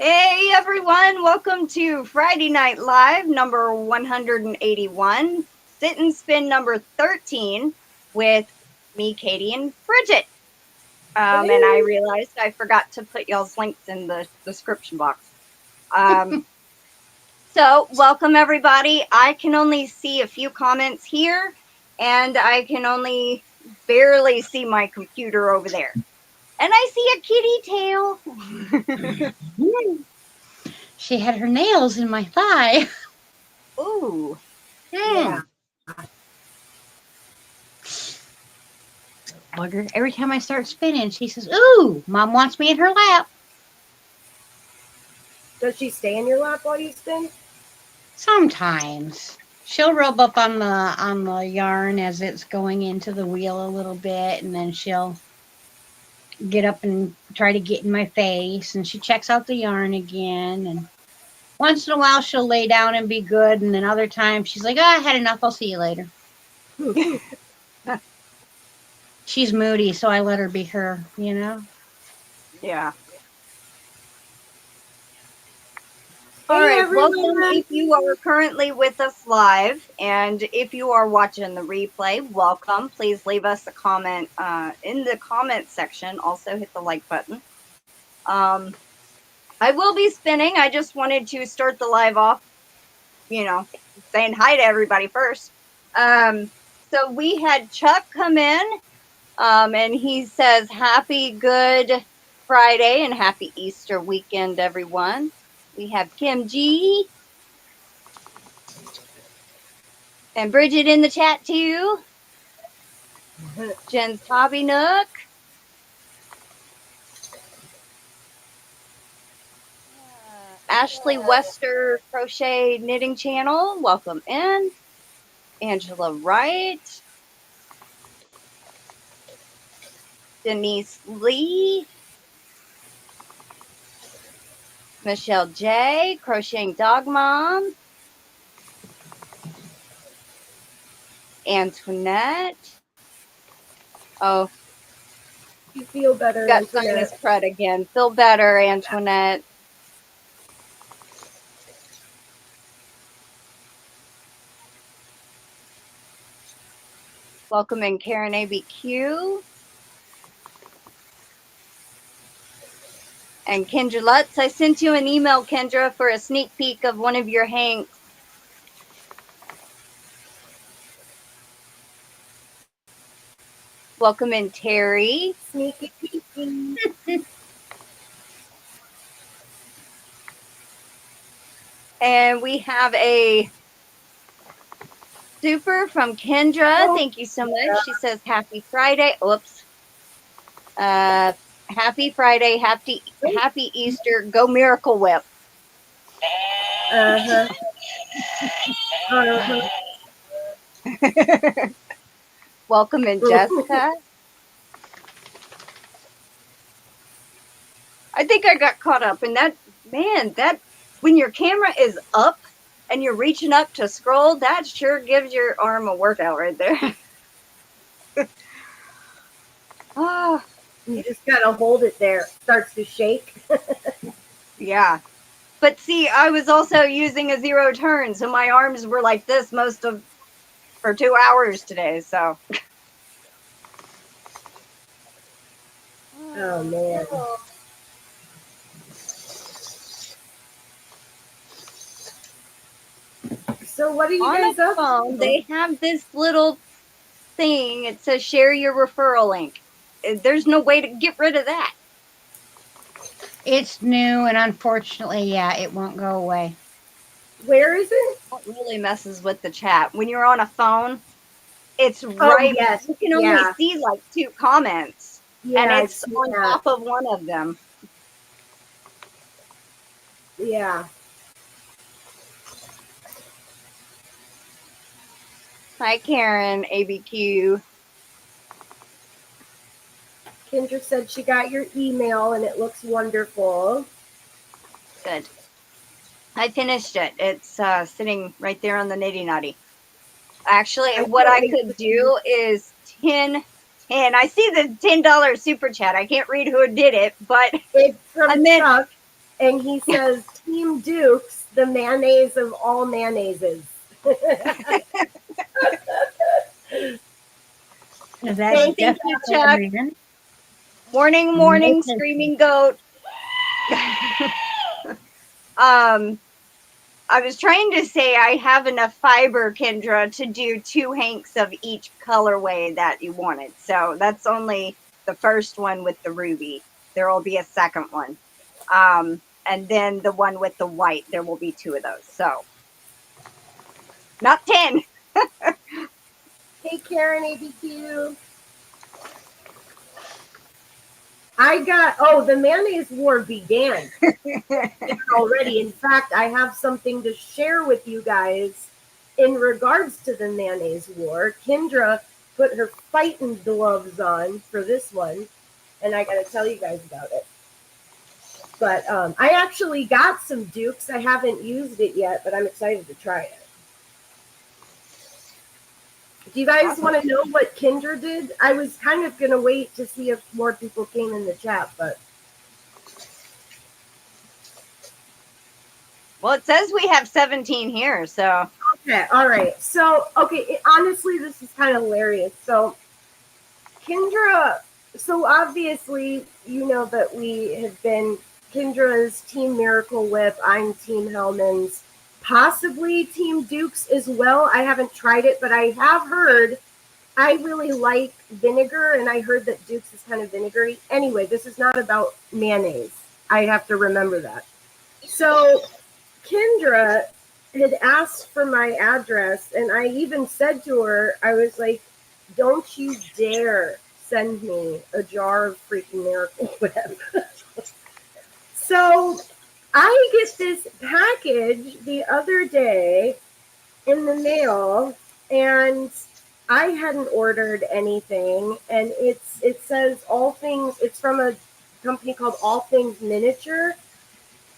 Hey everyone, welcome to Friday Night Live number 181, Sit and Spin number 13 with me, Katie, and Bridget. And I realized I forgot to put y'all's links in the description box. So welcome everybody. I can only see a few comments here, and I can only barely see my computer over there. And I see a kitty tail. She had her nails in my thigh. Ooh. Yeah. Bugger. Every time I start spinning, she says, "Ooh, Mom wants me in her lap." Does she stay in your lap while you spin? Sometimes she'll rub up on the yarn as it's going into the wheel a little bit, and then she'll get up and try to get in my face, and she checks out the yarn again. And once in a while, she'll lay down and be good, and then other times she's like, "I had enough. I'll see you later." She's moody, so I let her be her, you know? Yeah. All right, welcome if you are currently with us live, and if you are watching the replay, welcome. Please leave us a comment in the comment section. Also hit the like button. I will be spinning. I just wanted to start the live off, you know, saying hi to everybody first. So we had Chuck come in, and he says, happy Good Friday and happy Easter weekend, everyone. We have Kim G. And Bridget in the chat, too. Jen's Hobby Nook. Ashley Wester Crochet Knitting Channel. Welcome in. Angela Wright. Denyse Lee. MichelleJ, CrochetingDogMom. Antoinette. Oh. You feel better, Got Antoinette. sinus crud again. Feel better, Antoinette. Welcome in Karen ABQ. And Kendra Lutz, I sent you an email, Kendra, for a sneak peek of one of your hanks. Welcome in, Terry. Sneaky peeky. And we have a super from Kendra. Thank you so much. She says, happy Friday. Oops. Happy Friday. Happy Easter. Go Miracle Whip. Uh-huh. Welcome in, Jessica. I think I got caught up in that. Man, that when your camera is up and you're reaching up to scroll, that sure gives your arm a workout right there. Oh, you just gotta hold it there. It starts to shake. Yeah. But see, I was also using a 0 turn, so my arms were like this for 2 hours today, so. Oh, man. So what are you guys up to? They have this little thing. It says share your referral link. There's no way to get rid of that. It's new, and unfortunately, yeah, it won't go away. Where is it? It really messes with the chat. When you're on a phone, it's right. Yes. You can only see like 2 comments. Yeah, and it's on top of one of them. Yeah. Hi, Karen, ABQ. Kendra said she got your email and it looks wonderful. Good. I finished it. It's sitting right there on the Nitty Nutty. Actually, what I could do is 10. I see the $10 super chat. I can't read who did it, but it's from Chuck. And he says, Team Dukes, the mayonnaise of all mayonnaises. That's Thank you, definitely a Chuck. man. Morning, morning, screaming goat. I was trying to say I have enough fiber, Kendra, to do 2 hanks of each colorway that you wanted. So that's only the first one with the ruby. There will be a second one. And then the one with the white, there will be 2 of those. So not 10. Hey, Karen ABQ. I got, the mayonnaise war began already. In fact, I have something to share with you guys in regards to the mayonnaise war. Kendra put her fighting gloves on for this one, and I got to tell you guys about it. But I actually got some Dukes. I haven't used it yet, but I'm excited to try it. Do you guys want to know what Kendra did? I was kind of going to wait to see if more people came in the chat, but... Well, it says we have 17 here, so... Okay, all right. So, honestly, this is kind of hilarious. So, Kendra... So, obviously, you know that we have been... Kendra's Team Miracle Whip, I'm Team Hellman's, possibly Team Dukes as well. I haven't tried it, but I have heard... I really like vinegar, and I heard that Dukes is kind of vinegary. Anyway, this is not about mayonnaise. I have to remember that. So, Kendra had asked for my address, and I even said to her, I was like, don't you dare send me a jar of freaking Miracle Whip. So I get this package the other day in the mail, and I hadn't ordered anything, and it says All Things, it's from a company called All Things Miniature,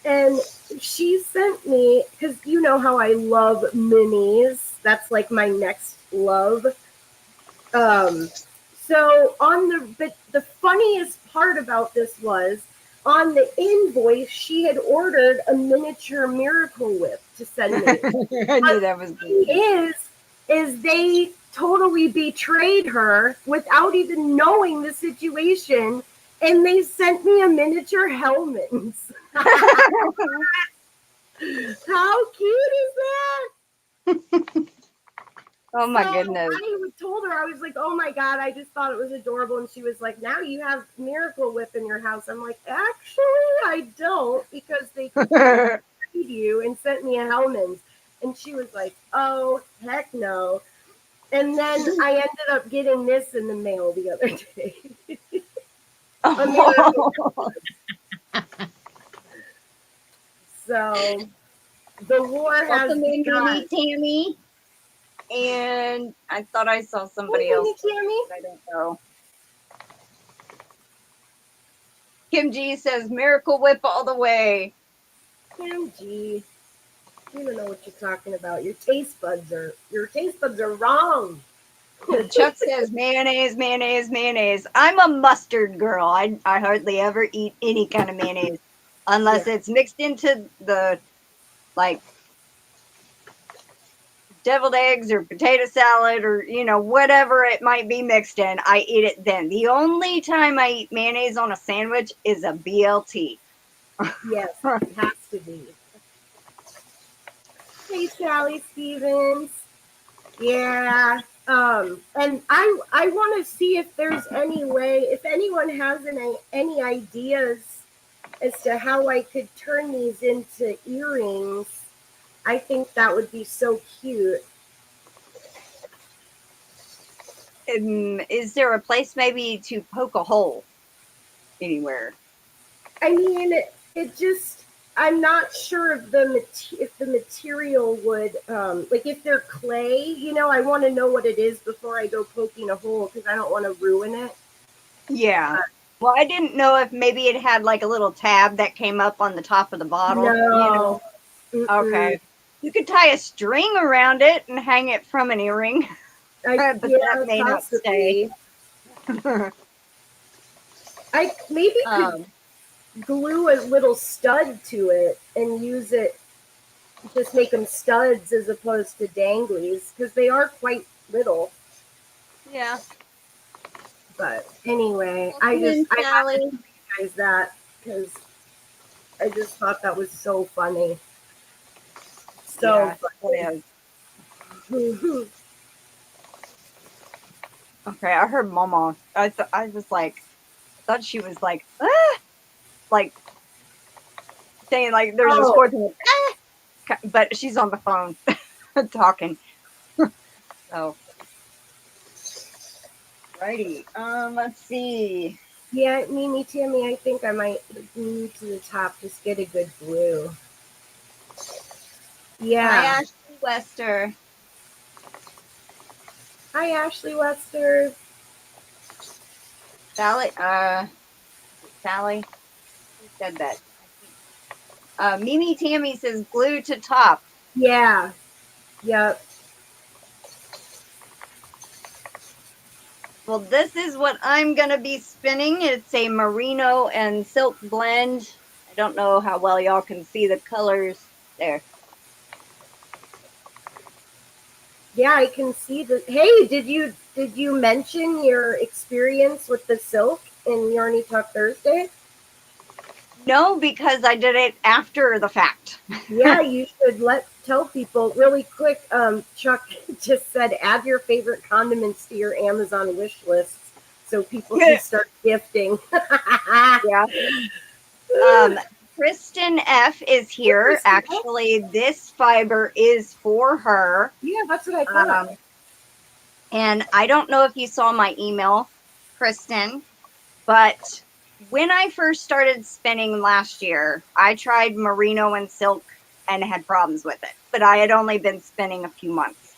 and she sent me, because you know how I love minis, that's like my next love. So on the funniest part about this was, on the invoice, she had ordered a miniature Miracle Whip to send me. I knew that was good. Is they totally betrayed her without even knowing the situation, and they sent me a miniature Hellman's. How cute is that? Oh my goodness. I told her, I was like, oh my God, I just thought it was adorable. And she was like, now you have Miracle Whip in your house. I'm like, actually, I don't, because they betrayed you and sent me a Hellman's. And she was like, oh, heck no. And then I ended up getting this in the mail the other day. So the war has begun. Tammy. And I thought I saw somebody else. Tammy? I don't know. Kim G says Miracle Whip all the way. Kim G. You don't know what you're talking about. Your taste buds are wrong. Chuck says mayonnaise, mayonnaise, mayonnaise. I'm a mustard girl. I hardly ever eat any kind of mayonnaise unless it's mixed into the like deviled eggs or potato salad or whatever it might be mixed in. I eat it then. The only time I eat mayonnaise on a sandwich is a BLT. Yes, it has to be. Hey, Sally Stevens. Yeah. And I want to see if there's any way, if anyone has any ideas as to how I could turn these into earrings. I think that would be so cute. Is there a place maybe to poke a hole anywhere? I mean, it just, I'm not sure if the material would, like if they're clay, I want to know what it is before I go poking a hole, because I don't want to ruin it. Yeah. Well, I didn't know if maybe it had like a little tab that came up on the top of the bottle. No. Okay. You could tie a string around it and hang it from an earring. But that may possibly. not stay. I maybe could glue a little stud to it and use it, just make them studs as opposed to danglies, because they are quite little. Yeah. But anyway, Welcome I have to Sally. tell you guys that because I just thought that was so funny. So Yeah, it is. funny. Okay, I heard Mama. I was like, I thought she was like, like saying like there's a scorpion, but she's on the phone talking. So, righty. Let's see. Yeah, Mimi, Tammy, I think I might glue to the top. Just get a good glue. Yeah. Hi, Ashley Wester. Hi, Ashley Wester. Sally. Sally. Who said that? Mimi Tammy says glue to top. Yeah. Yep. Well, this is what I'm going to be spinning. It's a merino and silk blend. I don't know how well y'all can see the colors there. Yeah, I can see the. Hey, did you mention your experience with the silk in Yarny Talk Thursday? No, because I did it after the fact. Yeah, you should tell people really quick. Chuck just said add your favorite condiments to your Amazon wish list so people can start gifting. Yeah. Kristen F is here. Actually, this fiber is for her. Yeah, that's what I thought. And I don't know if you saw my email, Kristen, but when I first started spinning last year, I tried merino and silk and had problems with it, but I had only been spinning a few months.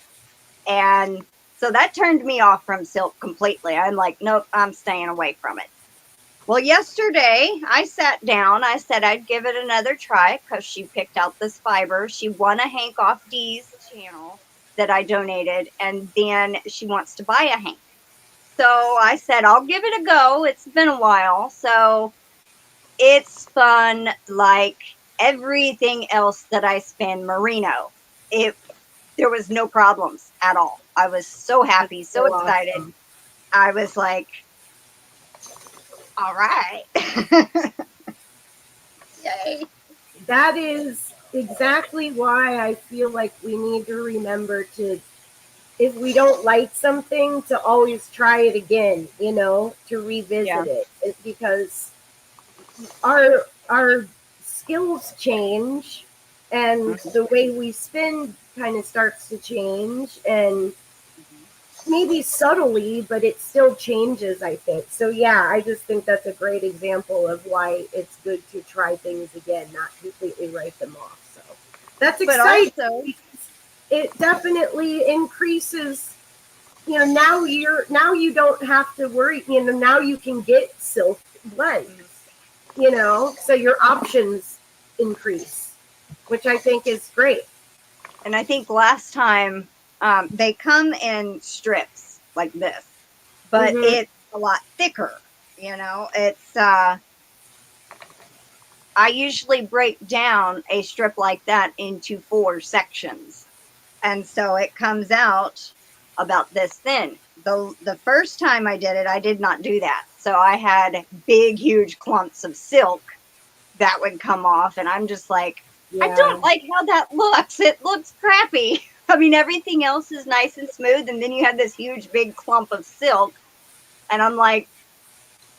And so that turned me off from silk completely. I'm like, nope, I'm staying away from it. Well, yesterday I sat down. I said I'd give it another try because she picked out this fiber. She won a hank off Dee's channel that I donated, and then she wants to buy a hank. So I said, I'll give it a go. It's been a while. So it's fun like everything else that I spin merino. There was no problems at all. I was so happy, so excited. Awesome. I was like, all right. Yay. That is exactly why I feel like we need to remember to, if we don't like something, to always try it again, to revisit it. It's because our skills change and the way we spin kind of starts to change, and maybe subtly, but it still changes, I think. So yeah, I just think that's a great example of why it's good to try things again, not completely write them off. So that's exciting. But also, it definitely increases, now you don't have to worry, now you can get silk blends, so your options increase, which I think is great. And I think last time they come in strips like this, but it's a lot thicker. It's I usually break down a strip like that into 4 sections, and so it comes out about this thin. The first time I did it, I did not do that, so I had big, huge clumps of silk that would come off, and I'm just like, I don't like how that looks. It looks crappy. I mean, everything else is nice and smooth, and then you have this huge, big clump of silk, and I'm like,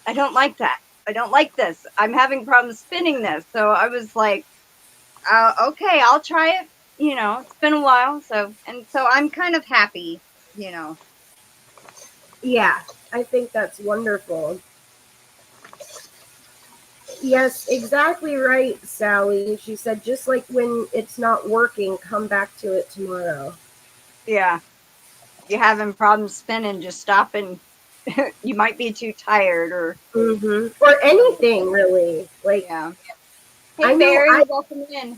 I don't like that. I don't like this. I'm having problems spinning this. So I was like, okay, I'll try it. It's been a while, so I'm kind of happy, Yeah, I think that's wonderful. Yes, exactly right, Sally. She said, just like when it's not working, come back to it tomorrow. Yeah. If you're having problems spinning, just stop, and you might be too tired or anything really. Like, yeah. Hey, Barry, welcome in.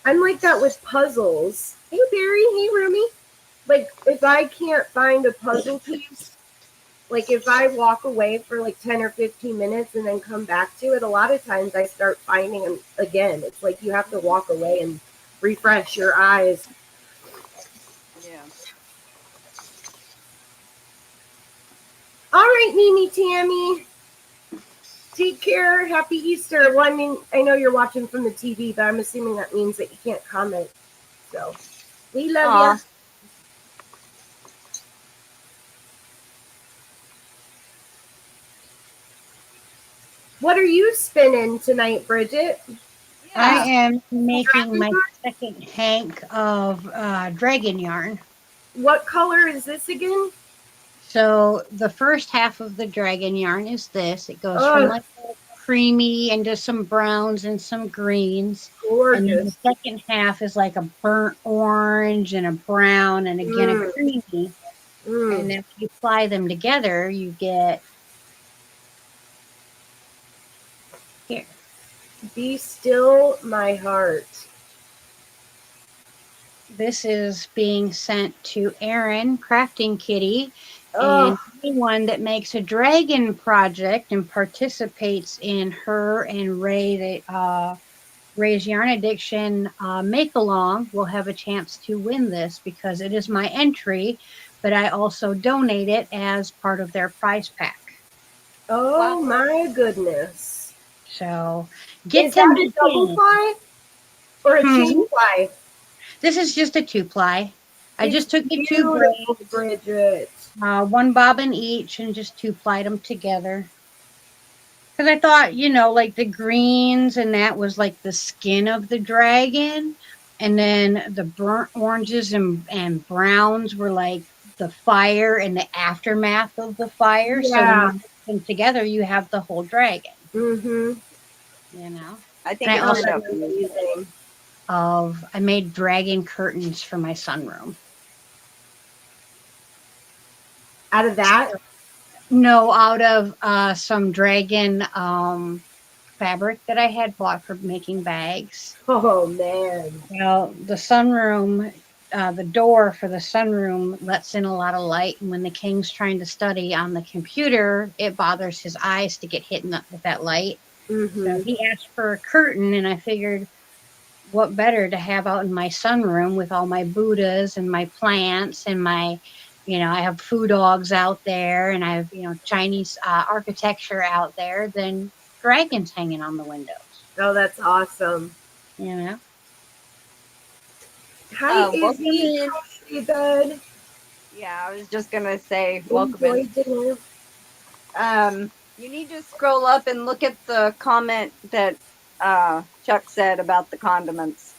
I'm like that with puzzles. Hey, Barry. Hey, Rumi. Like, if I can't find a puzzle piece, Like if I walk away for like 10 or 15 minutes and then come back to it, a lot of times I start finding them again. It's like you have to walk away and refresh your eyes. Yeah. All right, Mimi, Tammy. Take care. Happy Easter. Well, I mean, I know you're watching from the TV, but I'm assuming that means that you can't comment. So we love you. What are you spinning tonight, Bridget? I am making my second hank of dragon yarn. What color is this again? So the first half of the dragon yarn is this. It goes from like creamy into some browns and some greens. Gorgeous. And then the second half is like a burnt orange and a brown and again a creamy. And if you apply them together, you get here. Be still my heart. This is being sent to Erin, Crafting Kitty, and anyone that makes a dragon project and participates in her and Ray's Yarn Addiction make-along will have a chance to win this because it is my entry, but I also donate it as part of their prize pack. Oh, wow. My goodness. So is that a double ply or a chain ply? This is just a 2-ply. I just took the 2 braids, Bridget. 1 bobbin each, and just 2-plied them together. Because I thought, you know, like the greens and that was like the skin of the dragon. And then the burnt oranges and browns were like the fire and the aftermath of the fire. Yeah. So when you put them together, you have the whole dragon. Mm-hmm. You know? I think it's also amazing. I made dragon curtains for my sunroom. Out of that? No, out of some dragon fabric that I had bought for making bags. Oh, man. Well, the sunroom, the door for the sunroom lets in a lot of light. And when the king's trying to study on the computer, it bothers his eyes to get hit with that light. Mm-hmm. So he asked for a curtain, and I figured, what better to have out in my sunroom with all my Buddhas and my plants and my, you know, I have food dogs out there and I have, you know, Chinese architecture out there than dragons hanging on the windows. Oh, that's awesome. You know? Hi, Eveie. Bud. Yeah, I was just going to say, welcome in. Dinner. You need to scroll up and look at the comment that Chuck said about the condiments.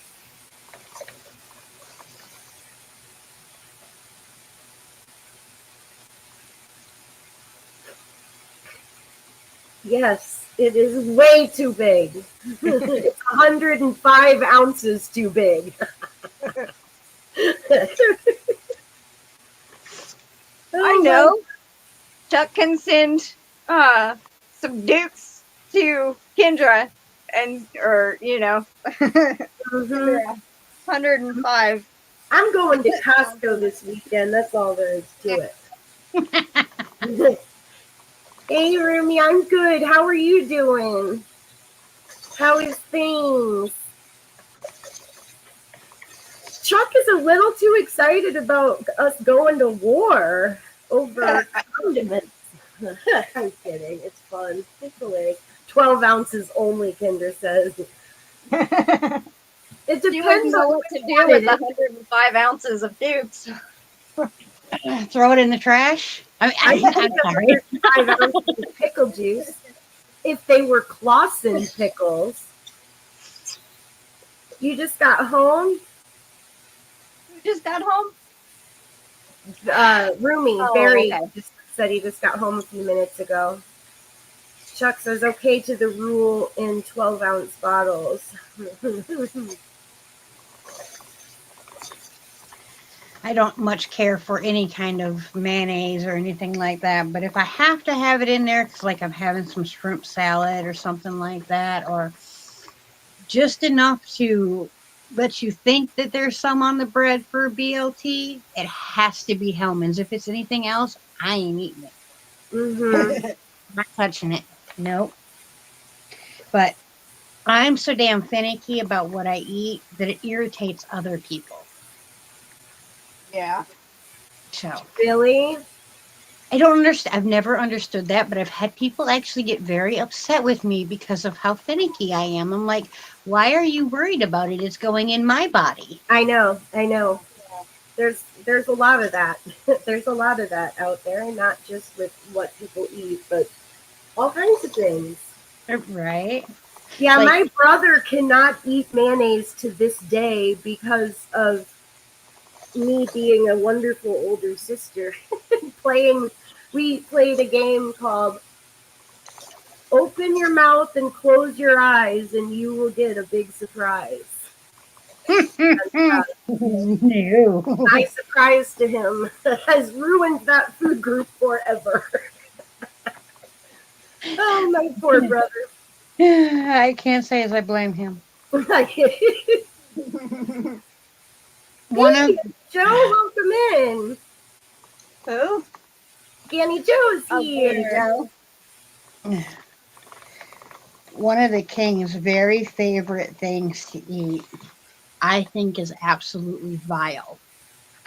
Yes, it is way too big. It's 105 ounces too big. I know. Chuck can send some dukes to Kendra and, or, you know, 105. I'm going to Costco this weekend. That's all there is to it. Hey, Rumi, I'm good. How are you doing? How is things? Chuck is a little too excited about us going to war over condiments. I'm kidding. It's fun. It's hilarious. 12 ounces only, Kendra says. It depends on what to do with 105 ounces of dukes. Throw it in the trash? I'm sorry. 5 ounces of pickle juice. If they were Clausen pickles. You just got home? You just got home? Rumi, Barry just said he just got home a few minutes ago. Chuck says, okay to the rule in 12-ounce bottles. I don't much care for any kind of mayonnaise or anything like that, but if I have to have it in there, it's like I'm having some shrimp salad or something like that, or just enough to let you think that there's some on the bread for BLT, it has to be Hellman's. If it's anything else, I ain't eating it. Mm-hmm. Not touching it. Nope. But I'm so damn finicky about what I eat that it irritates other people. Yeah. So Really? I don't understand. I've never understood that, but I've had people actually get very upset with me because of how finicky I am. I'm like, why are you worried about it? It's going in my body. I know. There's a lot of that. There's a lot of that out there, not just with what people eat, but all kinds of things. Right? Yeah, Like- my brother cannot eat mayonnaise to this day because of me being a wonderful older sister. We played a game called Open Your Mouth and Close Your Eyes and you will get a big surprise. No. My surprise to him has ruined that food group forever. Oh, my poor brother. I can't say as I blame him. Hey, One of Joe, welcome in. Who? GanniJo's Oh, here. GanniJo. one of the king's very favorite things to eat, I think, is absolutely vile.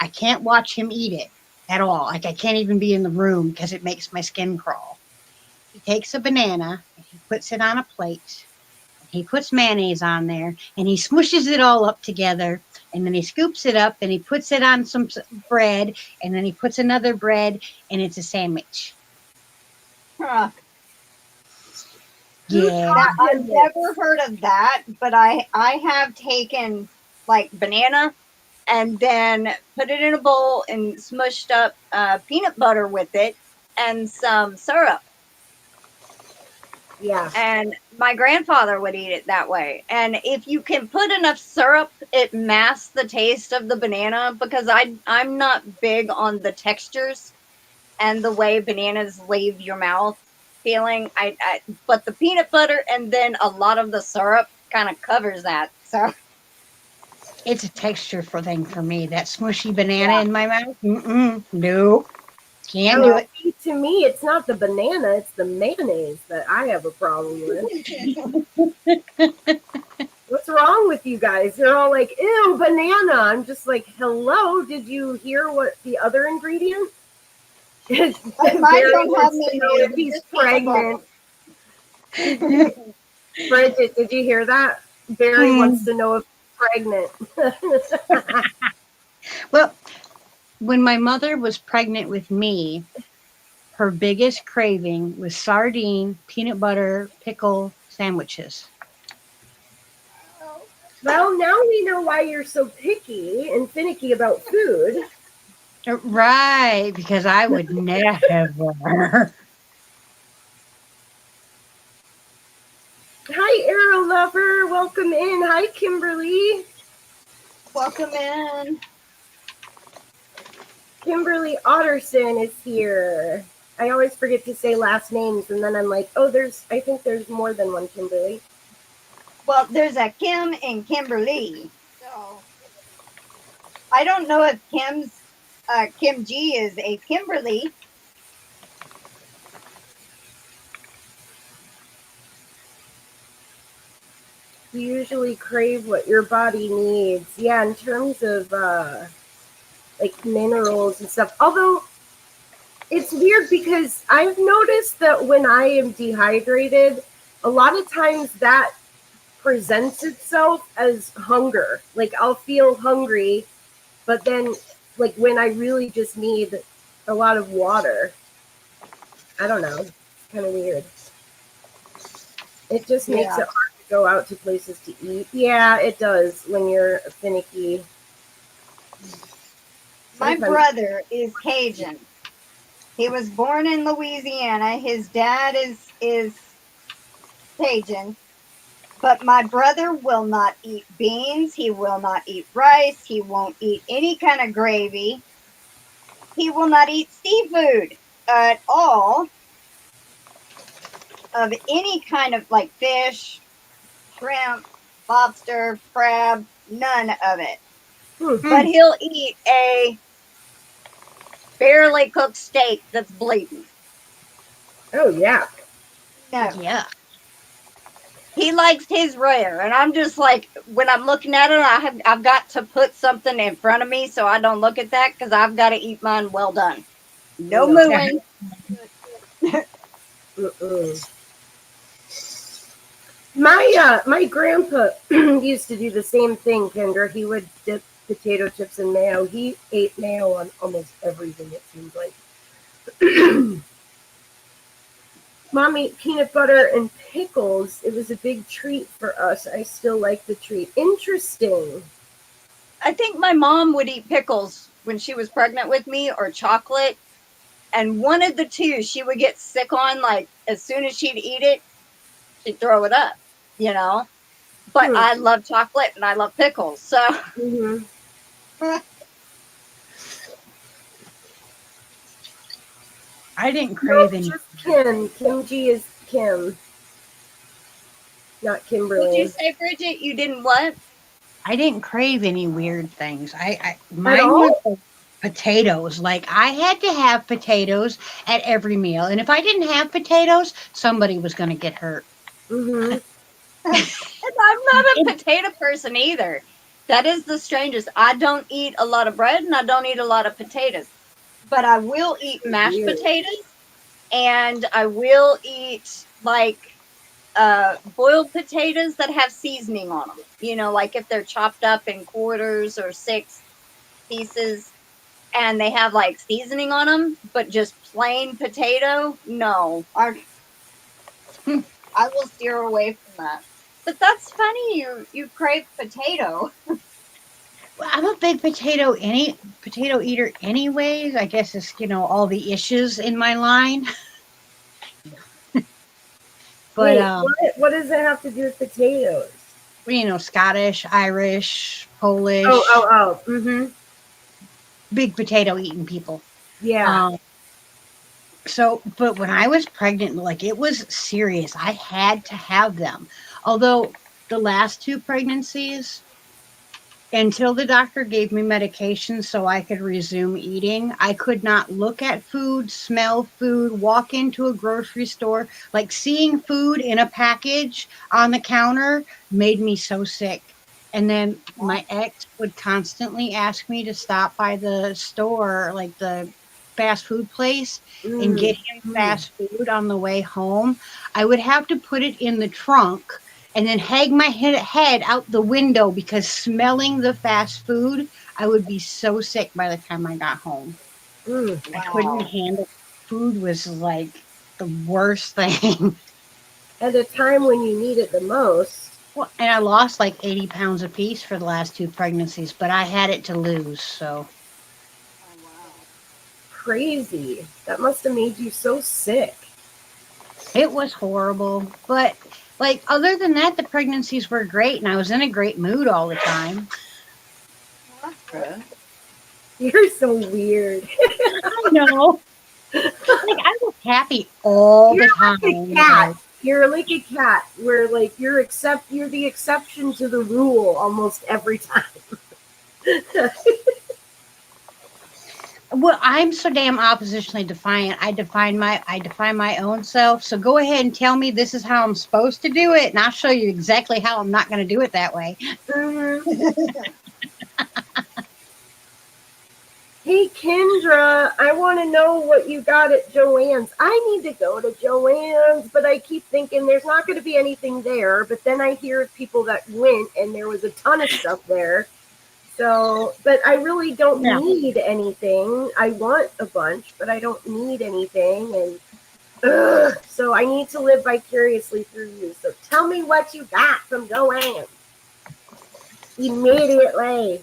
I can't watch him eat it at all. Like I can't even be in the room because it makes my skin crawl. He takes a banana and he puts it on a plate. He puts mayonnaise on there and he smushes it all up together. And then he scoops it up and he puts it on some bread. And then he puts another bread and it's a sandwich. Huh. Yeah. Now, I've never heard of that, but I have taken like banana and then put it in a bowl and smushed up peanut butter with it and some syrup. Yeah. And my grandfather would eat it that way. And if you can put enough syrup, it masks the taste of the banana because I'm not big on the textures and the way bananas leave your mouth feeling. But the peanut butter and then a lot of the syrup kind of covers that. So It's a texture thing for me. That smushy banana in my mouth. Nope. Can't do it. To me, it's not the banana, it's the mayonnaise that I have a problem with. What's wrong with you guys? They're all like, ew, banana. I'm just like, hello, did you hear what the other ingredient? mine don't have if he's pregnant. Bridget, did you hear that? Barry wants to know if he's pregnant. Well, when my mother was pregnant with me, her biggest craving was sardine, peanut butter, pickle sandwiches. Well, now we know why you're so picky and finicky about food. Right, because I would never. Hi, Arrow Lover. Welcome in. Hi, Kimberly. Welcome in. Kimberly Otterson is here. I always forget to say last names, and then I'm like, oh, I think there's more than one Kimberly. Well, there's a Kim and Kimberly. So I don't know if Kim G is a Kimberly. You usually crave what your body needs. Yeah, in terms of like minerals and stuff. Although it's weird because I've noticed that when I am dehydrated, a lot of times that presents itself as hunger. Like I'll feel hungry, but then like when I really just need a lot of water. I don't know. It's kind of weird. It just makes it hard to go out to places to eat. Yeah, it does when you're finicky. My brother is Cajun. He was born in Louisiana. His dad is Cajun. But my brother will not eat beans. He will not eat rice. He won't eat any kind of gravy. He will not eat seafood at all of any kind of like fish, shrimp, lobster, crab, none of it. But he'll eat a barely cooked steak that's bleeding. Oh yeah. No. Yeah. He likes his rare, and I'm just like, when I'm looking at it, I've got to put something in front of me so I don't look at that because I've got to eat mine well done. No Yeah. mooing. Mm-mm. My grandpa used to do the same thing, Kendra. He would dip potato chips in mayo. He ate mayo on almost everything, it seems like. Mom ate peanut butter and pickles. It was a big treat for us. I still like the treat. Interesting. I think my mom would eat pickles when she was pregnant with me, or chocolate, and one of the two she would get sick on. Like, as soon as she'd eat it, she'd throw it up, you know. But I love chocolate and I love pickles, so. Mm-hmm. I didn't crave any. Just Kim. Kim G is Kim, not What'd you Kimberly. say, Bridget? You didn't what? I didn't crave any weird things. At Mine all? was like potatoes. Like I had to have potatoes at every meal, and if I didn't have potatoes, somebody was going to get hurt. Mm-hmm. And I'm not a potato person either. That is the strangest. I don't eat a lot of bread and I don't eat a lot of potatoes, but I will eat mashed Weird. potatoes, and I will eat like boiled potatoes that have seasoning on them. You know, like if they're chopped up in quarters or 6 pieces and they have like seasoning on them, but just plain potato, no. I will steer away from that. But that's funny. You crave potato. Well, I'm a big potato eater anyways. I guess it's all the issues in my line. But Wait, what does it have to do with potatoes? Scottish, Irish, Polish, Oh. Mm-hmm. big potato eating people. Yeah. But when I was pregnant, like it was serious. I had to have them. Although the last 2 pregnancies, until the doctor gave me medication so I could resume eating, I could not look at food, smell food, walk into a grocery store. Like seeing food in a package on the counter made me so sick. And then my ex would constantly ask me to stop by the store, like the fast food place, and get him fast food on the way home. I would have to put it in the trunk and then hang my head out the window because smelling the fast food, I would be so sick by the time I got home. I couldn't handle it. Food was like the worst thing. At a time when you need it the most. Well, and I lost like 80 pounds apiece for the last 2 pregnancies, but I had it to lose, so. Crazy. That must have made you so sick. It was horrible. But, like, other than that, the pregnancies were great, and I was in a great mood all the time. You're so weird. I know. Like, I was happy all the time. Like a cat. You're like a cat where like you're the exception to the rule almost every time. Well, I'm so damn oppositionally defiant. I define my own self. So go ahead and tell me this is how I'm supposed to do it, and I'll show you exactly how I'm not going to do it that way. Hey Kendra, I want to know what you got at Joann's. I need to go to Joann's, but I keep thinking there's not going to be anything there. But then I hear people that went and there was a ton of stuff there. So, but I really don't need anything. I want a bunch, but I don't need anything. And so I need to live vicariously through you. So tell me what you got from Joann's immediately.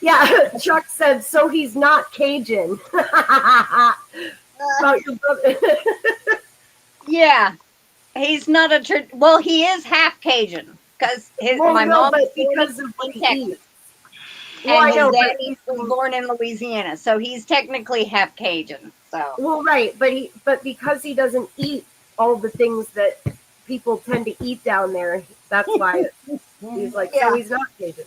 Yeah, Chuck said, so he's not Cajun. About your brother. Yeah, he's not well, he is half Cajun because my mom but was because of what in he Texas, eats. Well, and I know, his but daddy was born in Louisiana, so he's technically half Cajun. So well, right, but because he doesn't eat all the things that people tend to eat down there, that's why he's like, so he's not Cajun.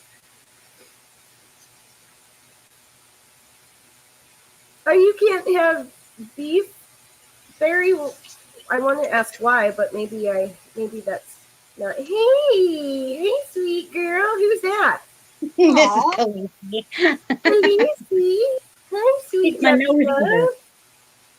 Oh, you can't have beef Barry, I want to ask why, but maybe that's not. Hey, sweet girl, who's that? This is Aw. Khaleesi. Khaleesi. Hi, sweet It's my puppy nose love. eater.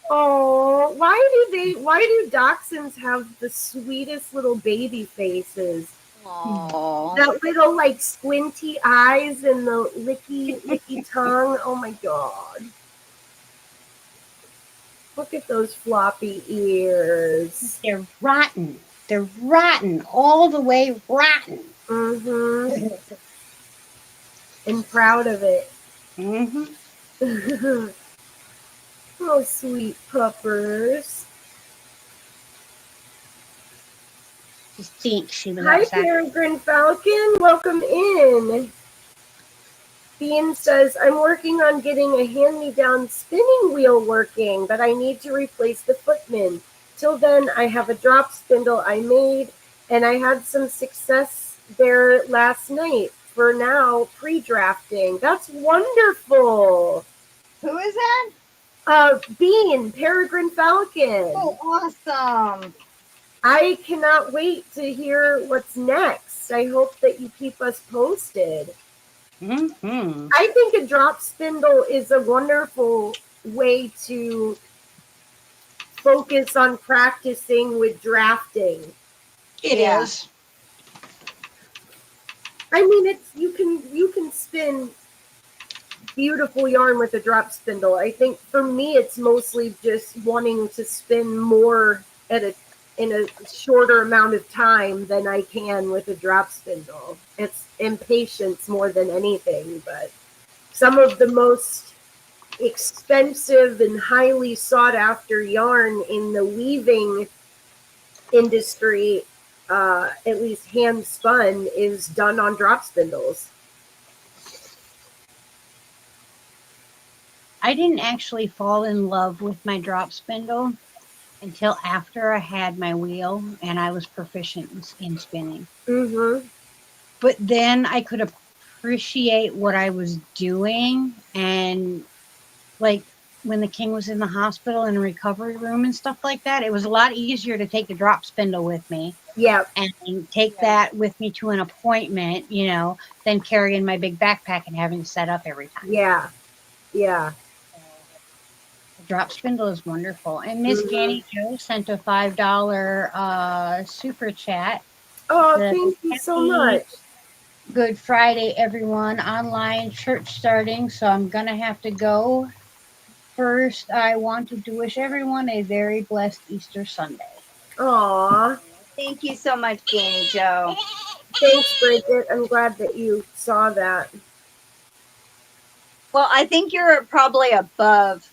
Oh, why do dachshunds have the sweetest little baby faces? Aw. That little like squinty eyes and the licky tongue. Oh my god. Look at those floppy ears. They're rotten. They're rotten. All the way rotten. Mm-hmm. And proud of it. Mm-hmm. Oh, sweet puppers. She stinks. She was Hi, outside. Peregrine Falcon. Welcome in. Bean says, I'm working on getting a hand-me-down spinning wheel working, but I need to replace the footman. Till then, I have a drop spindle I made, and I had some success there last night. For now, pre-drafting. That's wonderful. Who is that? Bean, Peregrine Falcon. Oh, awesome. I cannot wait to hear what's next. I hope that you keep us posted. Mm-hmm. I think a drop spindle is a wonderful way to focus on practicing with drafting. It Yeah. is. I mean, you can spin beautiful yarn with a drop spindle. I think for me, it's mostly just wanting to spin more in a shorter amount of time than I can with a drop spindle. It's impatience more than anything, but some of the most expensive and highly sought after yarn in the weaving industry, at least hand spun, is done on drop spindles. I didn't actually fall in love with my drop spindle until after I had my wheel and I was proficient in spinning. Mm-hmm. But then I could appreciate what I was doing, and like when the king was in the hospital in a recovery room and stuff like that, it was a lot easier to take the drop spindle with me Yeah. and take that with me to an appointment, than carrying my big backpack and having to set up every time. Yeah. Yeah. The drop spindle is wonderful. And Miss GanniJo sent a $5 super chat. Oh, thank you so much. Good Friday, everyone. Online church starting, so I'm going to have to go. First, I wanted to wish everyone a very blessed Easter Sunday. Aw. Thank you so much, GanniJo. Thanks, Bridget. I'm glad that you saw that. Well, I think you're probably above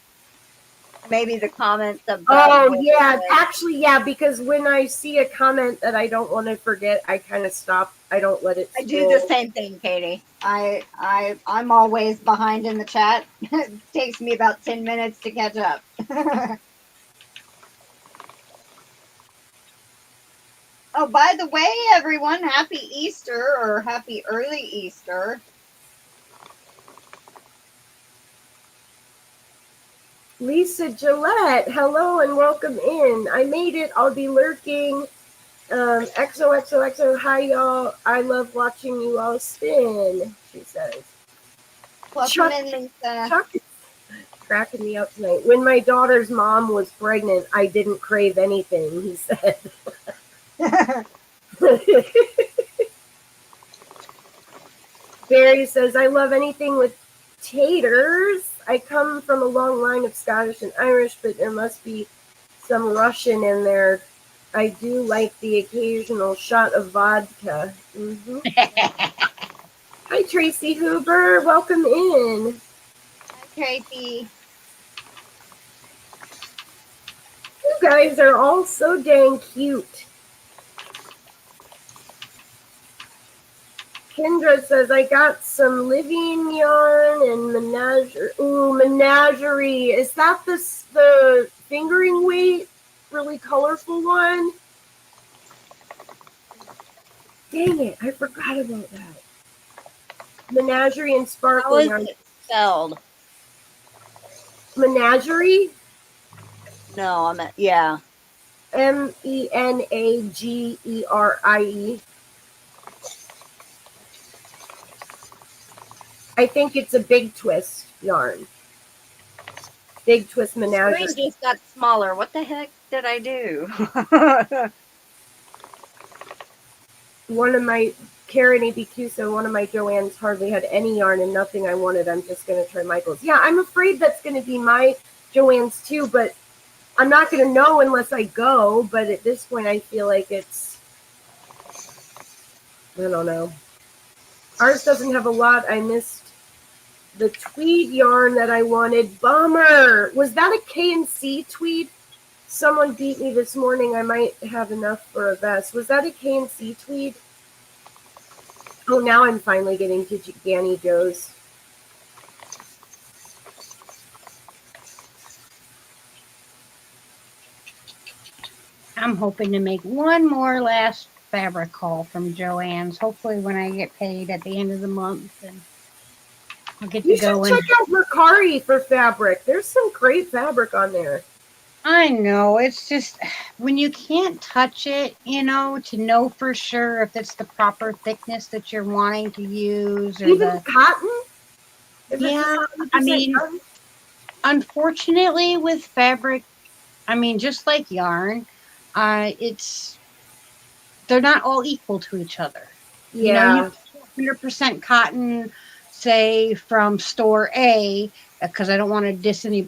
maybe the comments above. Oh, yeah. Actually, yeah, because when I see a comment that I don't want to forget, I kind of stop. I don't let it scroll. I do the same thing, Katie. I'm always behind in the chat. It takes me about 10 minutes to catch up. Oh, by the way, everyone, happy Easter or happy early Easter. Lisa Gillette, hello and welcome in. I made it. I'll be lurking. XOXOXO, hi y'all. I love watching you all spin, she says. Welcome in, Lisa. Chuck is cracking me up tonight. When my daughter's mom was pregnant, I didn't crave anything, he said. Barry says, I love anything with taters. I come from a long line of Scottish and Irish, but there must be some Russian in there. I do like the occasional shot of vodka. Mm-hmm. Hi, Tracy Huber. Welcome in. Hi, Tracy. You guys are all so dang cute. Kendra says, I got some living yarn and menagerie. Ooh, menagerie. Is that the fingering weight? Really colorful one? Dang it, I forgot about that. Menagerie and sparkling. How is it spelled? Menagerie? No, yeah. Menagere. I think it's a big twist yarn. Big twist menagerie. Screen just got smaller. What the heck did I do? One of my Karen ABQ, so one of my Joann's hardly had any yarn and nothing I wanted. I'm just going to try Michael's. Yeah, I'm afraid that's going to be my Joann's too, but I'm not going to know unless I go. But at this point, I feel like it's, I don't know. Ours doesn't have a lot. I missed the tweed yarn that I wanted. Bummer. Was that a K&C tweed? Someone beat me this morning. I might have enough for a vest. Was that a K&C tweed? Oh, now I'm finally getting to GanniJo's. I'm hoping to make one more last fabric haul from Joann's. Hopefully when I get paid at the end of the month, and I'll get to go. You should check out Mercari for fabric. There's some great fabric on there. I know. It's just when you can't touch it, you know, to know for sure if it's the proper thickness that you're wanting to use. Or even cotton? Yeah, I mean, unfortunately with fabric, I mean, just like yarn, they're not all equal to each other. Yeah. You know, you 100% cotton, say from store A, because I don't want to diss any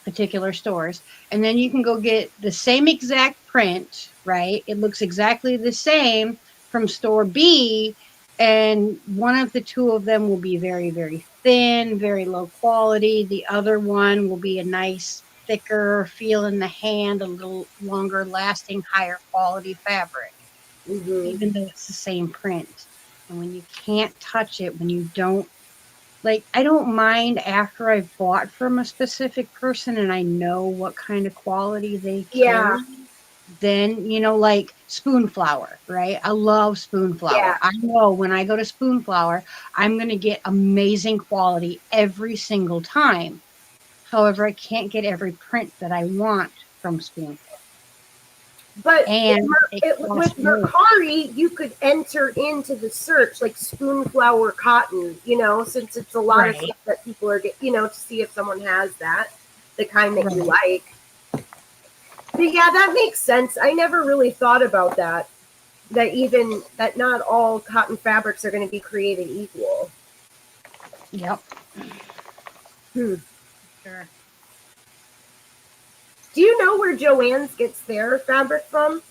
particular stores. And then you can go get the same exact print, right? It looks exactly the same from store B, and one of the two of them will be very, very thin, very low quality. The other one will be a nice, thicker feel in the hand, a little longer lasting, higher quality fabric, even though it's the same print. And when you can't touch it, when you don't, like, I don't mind after I've bought from a specific person and I know what kind of quality they carry. Then, you know, like Spoon Flower, right? I love Spoon Flower. Yeah. I know when I go to Spoon Flower, I'm going to get amazing quality every single time. However, I can't get every print that I want from Spoon Flower. But with Mercari, you could enter into the search like spoon flower cotton, you know, since it's a lot of stuff that people are getting, you know, to see if someone has that, the kind that you like. But yeah, that makes sense. I never really thought about that. That not all cotton fabrics are going to be created equal. Yep. Sure. Do you know where Joann's gets their fabric from?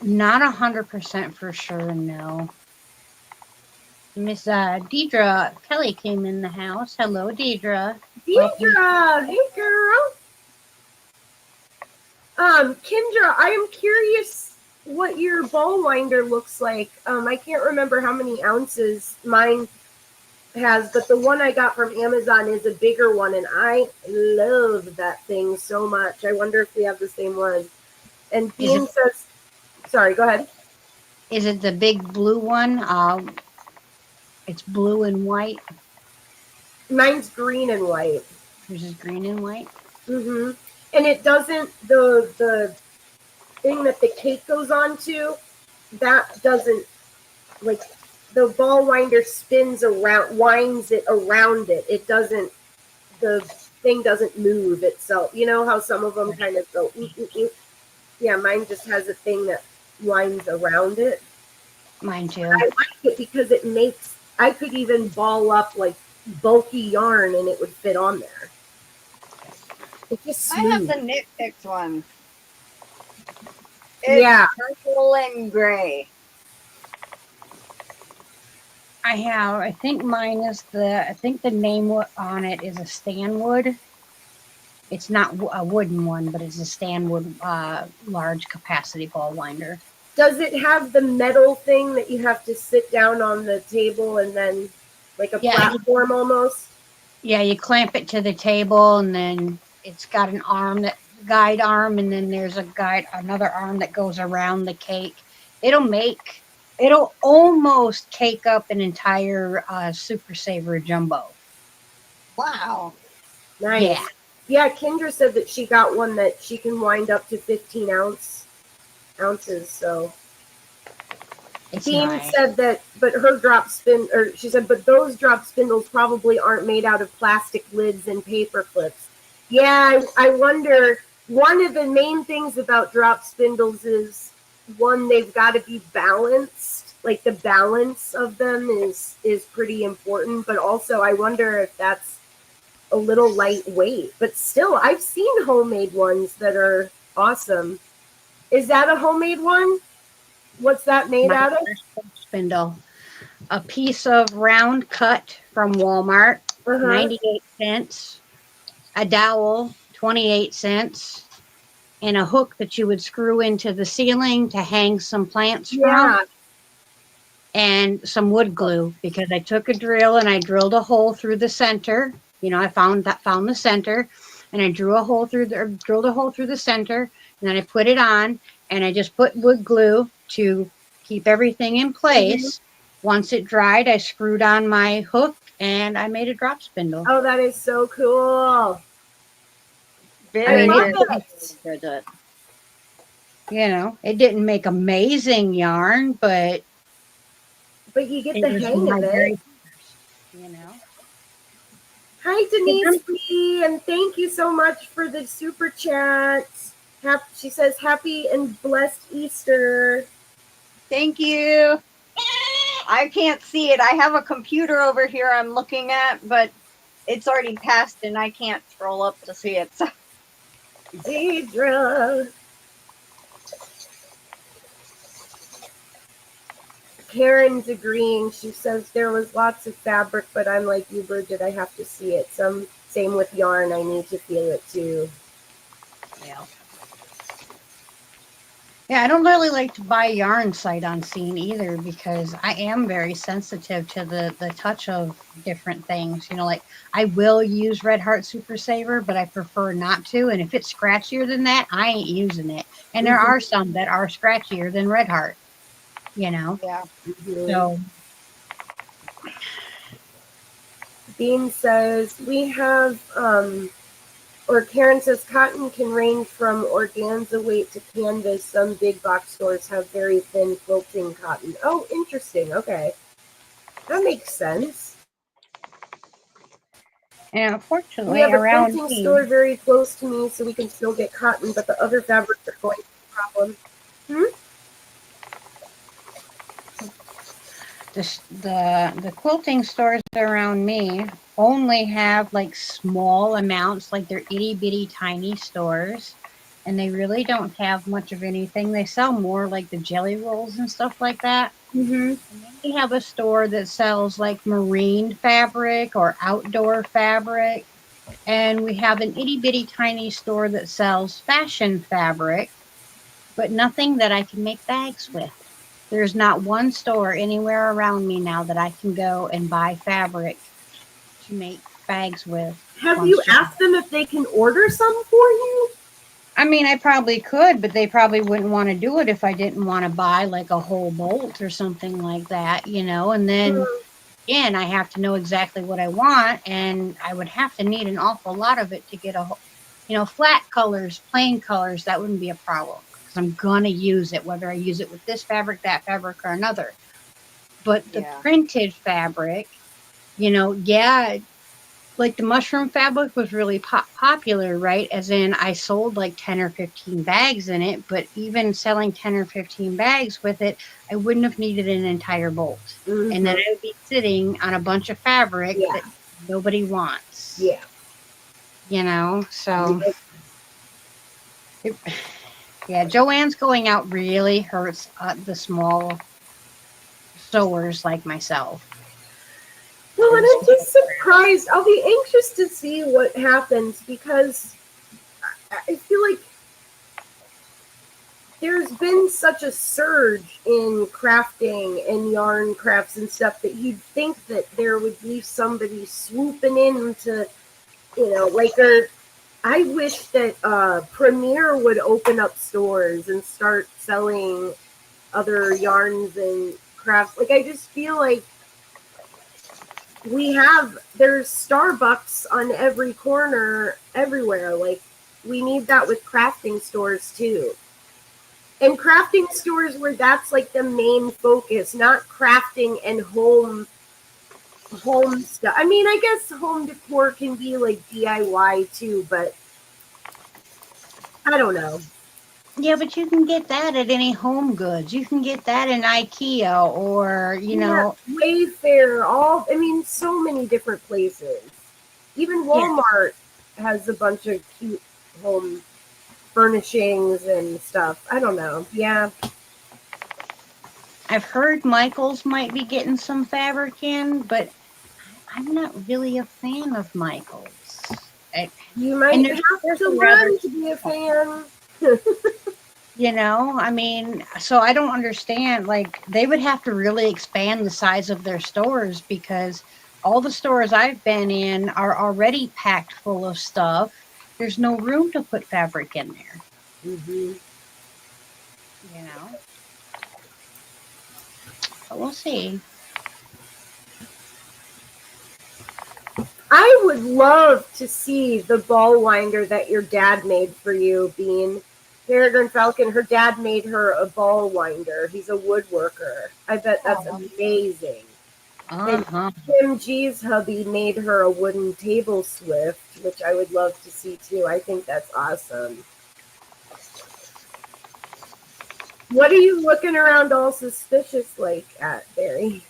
Not 100% for sure, no. Miss Deidre Kelly came in the house. Hello, Deidre. Deidre, hey girl. Kendra, I am curious what your ball winder looks like. I can't remember how many ounces mine has, but the one I got from Amazon is a bigger one, and I love that thing so much. I wonder if we have the same one. And Bean says, sorry, go ahead. Is it the big blue one? It's blue and white. Mine's green and white. Yours is green and white? Mm-hmm. And it doesn't, the thing that the cake goes on to, that doesn't, like, the ball winder spins around, winds it around it. It doesn't, the thing doesn't move itself. You know how some of them kind of go, Yeah, mine just has a thing that winds around it. Mine too. I like it because it makes, I could even ball up like bulky yarn and it would fit on there. It's just smooth. I have the Knit Picks one. It's purple and gray. I think mine is I think the name on it is a Stanwood. It's not a wooden one, but it's a Stanwood large capacity ball winder. Does it have the metal thing that you have to sit down on the table and then like a platform almost? Yeah, you clamp it to the table and then it's got an arm, that guide arm, and then there's another arm that goes around the cake. It'll almost cake up an entire Super Saver Jumbo. Wow. Nice. Yeah. Yeah, Kendra said that she got one that she can wind up to 15 ounces. So It's Beam nice. said that, but her drop spin, or she said, but those drop spindles probably aren't made out of plastic lids and paper clips. Yeah, I wonder. One of the main things about drop spindles is, one, they've got to be balanced. Like the balance of them is pretty important. But also, I wonder if that's a little lightweight. But still, I've seen homemade ones that are awesome. Is that a homemade one? What's that made My out of? first spindle. A piece of round cut from Walmart, 98 cents. A dowel, 28 cents. And a hook that you would screw into the ceiling to hang some plants from. Yeah. And some wood glue, because I took a drill and I drilled a hole through the center. You know, I found the center, and I drilled a hole through the center, and then I put it on, and I just put wood glue to keep everything in place. Once it dried, I screwed on my hook and I made a drop spindle. Oh, that is so cool. Very love good. it. Bridget. You know, it didn't make amazing yarn, but you get it the was hang my of very it. first, you know. Hi, Denise B, and thank you so much for the super chat. She says, happy and blessed Easter. Thank you. I can't see it. I have a computer over here I'm looking at, but it's already passed and I can't scroll up to see it. So. Deidre. Karen's agreeing. She says there was lots of fabric, but I'm like you, Bridget. I have to see it. Same with yarn. I need to feel it too. Yeah. Yeah, I don't really like to buy yarn sight unseen either, because I am very sensitive to the touch of different things. You know, like I will use Red Heart Super Saver, but I prefer not to. And if it's scratchier than that, I ain't using it. And there are some that are scratchier than Red Heart, you know. Yeah. So Bean says we have or Karen says cotton can range from organza weight to canvas. Some big box stores have very thin quilting cotton. Oh, interesting. Okay. That makes sense. and We unfortunately have a around quilting me, store very close to me, so we can still get cotton, but the other fabrics are going to be a problem. the quilting stores around me only have like small amounts, like they're itty bitty tiny stores, and they really don't have much of anything. They sell more like the jelly rolls and stuff like that. Mm-hmm. And then we have a store that sells like marine fabric or outdoor fabric, and we have an itty bitty tiny store that sells fashion fabric, but nothing that I can make bags with. There's not one store anywhere around me now that I can go and buy fabric to make bags with. Have you asked them if they can order some for you? I mean, I probably could, but they probably wouldn't want to do it if I didn't want to buy like a whole bolt or something like that, you know. And then again, I have to know exactly what I want, and I would have to need an awful lot of it to get a, you know, flat colors, plain colors. That wouldn't be a problem, because I'm gonna use it, whether I use it with this fabric, that fabric, or another. But the printed fabric, you know, yeah, like the mushroom fabric was really popular, right? As in, I sold like 10 or 15 bags in it, but even selling 10 or 15 bags with it, I wouldn't have needed an entire bolt. And then I would be sitting on a bunch of fabric that nobody wants. Yeah. You know, so yeah, Joann's going out really hurts the small sewers like myself. Well, and I'm just surprised. I'll be anxious to see what happens, because I feel like there's been such a surge in crafting and yarn crafts and stuff that you'd think that there would be somebody swooping in to, you know, like, I wish that Premier would open up stores and start selling other yarns and crafts. Like, I just feel like there's Starbucks on every corner everywhere. Like, we need that with crafting stores too. And crafting stores where that's like the main focus, not crafting and home stuff. I mean, I guess home decor can be like DIY too, but I don't know. Yeah, but you can get that at any Home Goods. You can get that in IKEA or, you know. Wayfair, so many different places. Even Walmart has a bunch of cute home furnishings and stuff. I don't know. Yeah. I've heard Michael's might be getting some fabric in, but I'm not really a fan of Michael's. You might have to learn to be a fan. You know, I mean, so I don't understand. Like, they would have to really expand the size of their stores because all the stores I've been in are already packed full of stuff. There's no room to put fabric in there. Mm-hmm. You know? But we'll see. I would love to see the ball winder that your dad made for you, Bean. Peregrine Falcon, her dad made her a ball winder. He's a woodworker. I bet that's amazing. Uh-huh. And Kim G's hubby made her a wooden table swift, which I would love to see too. I think that's awesome. What are you looking around all suspicious like at, Barry?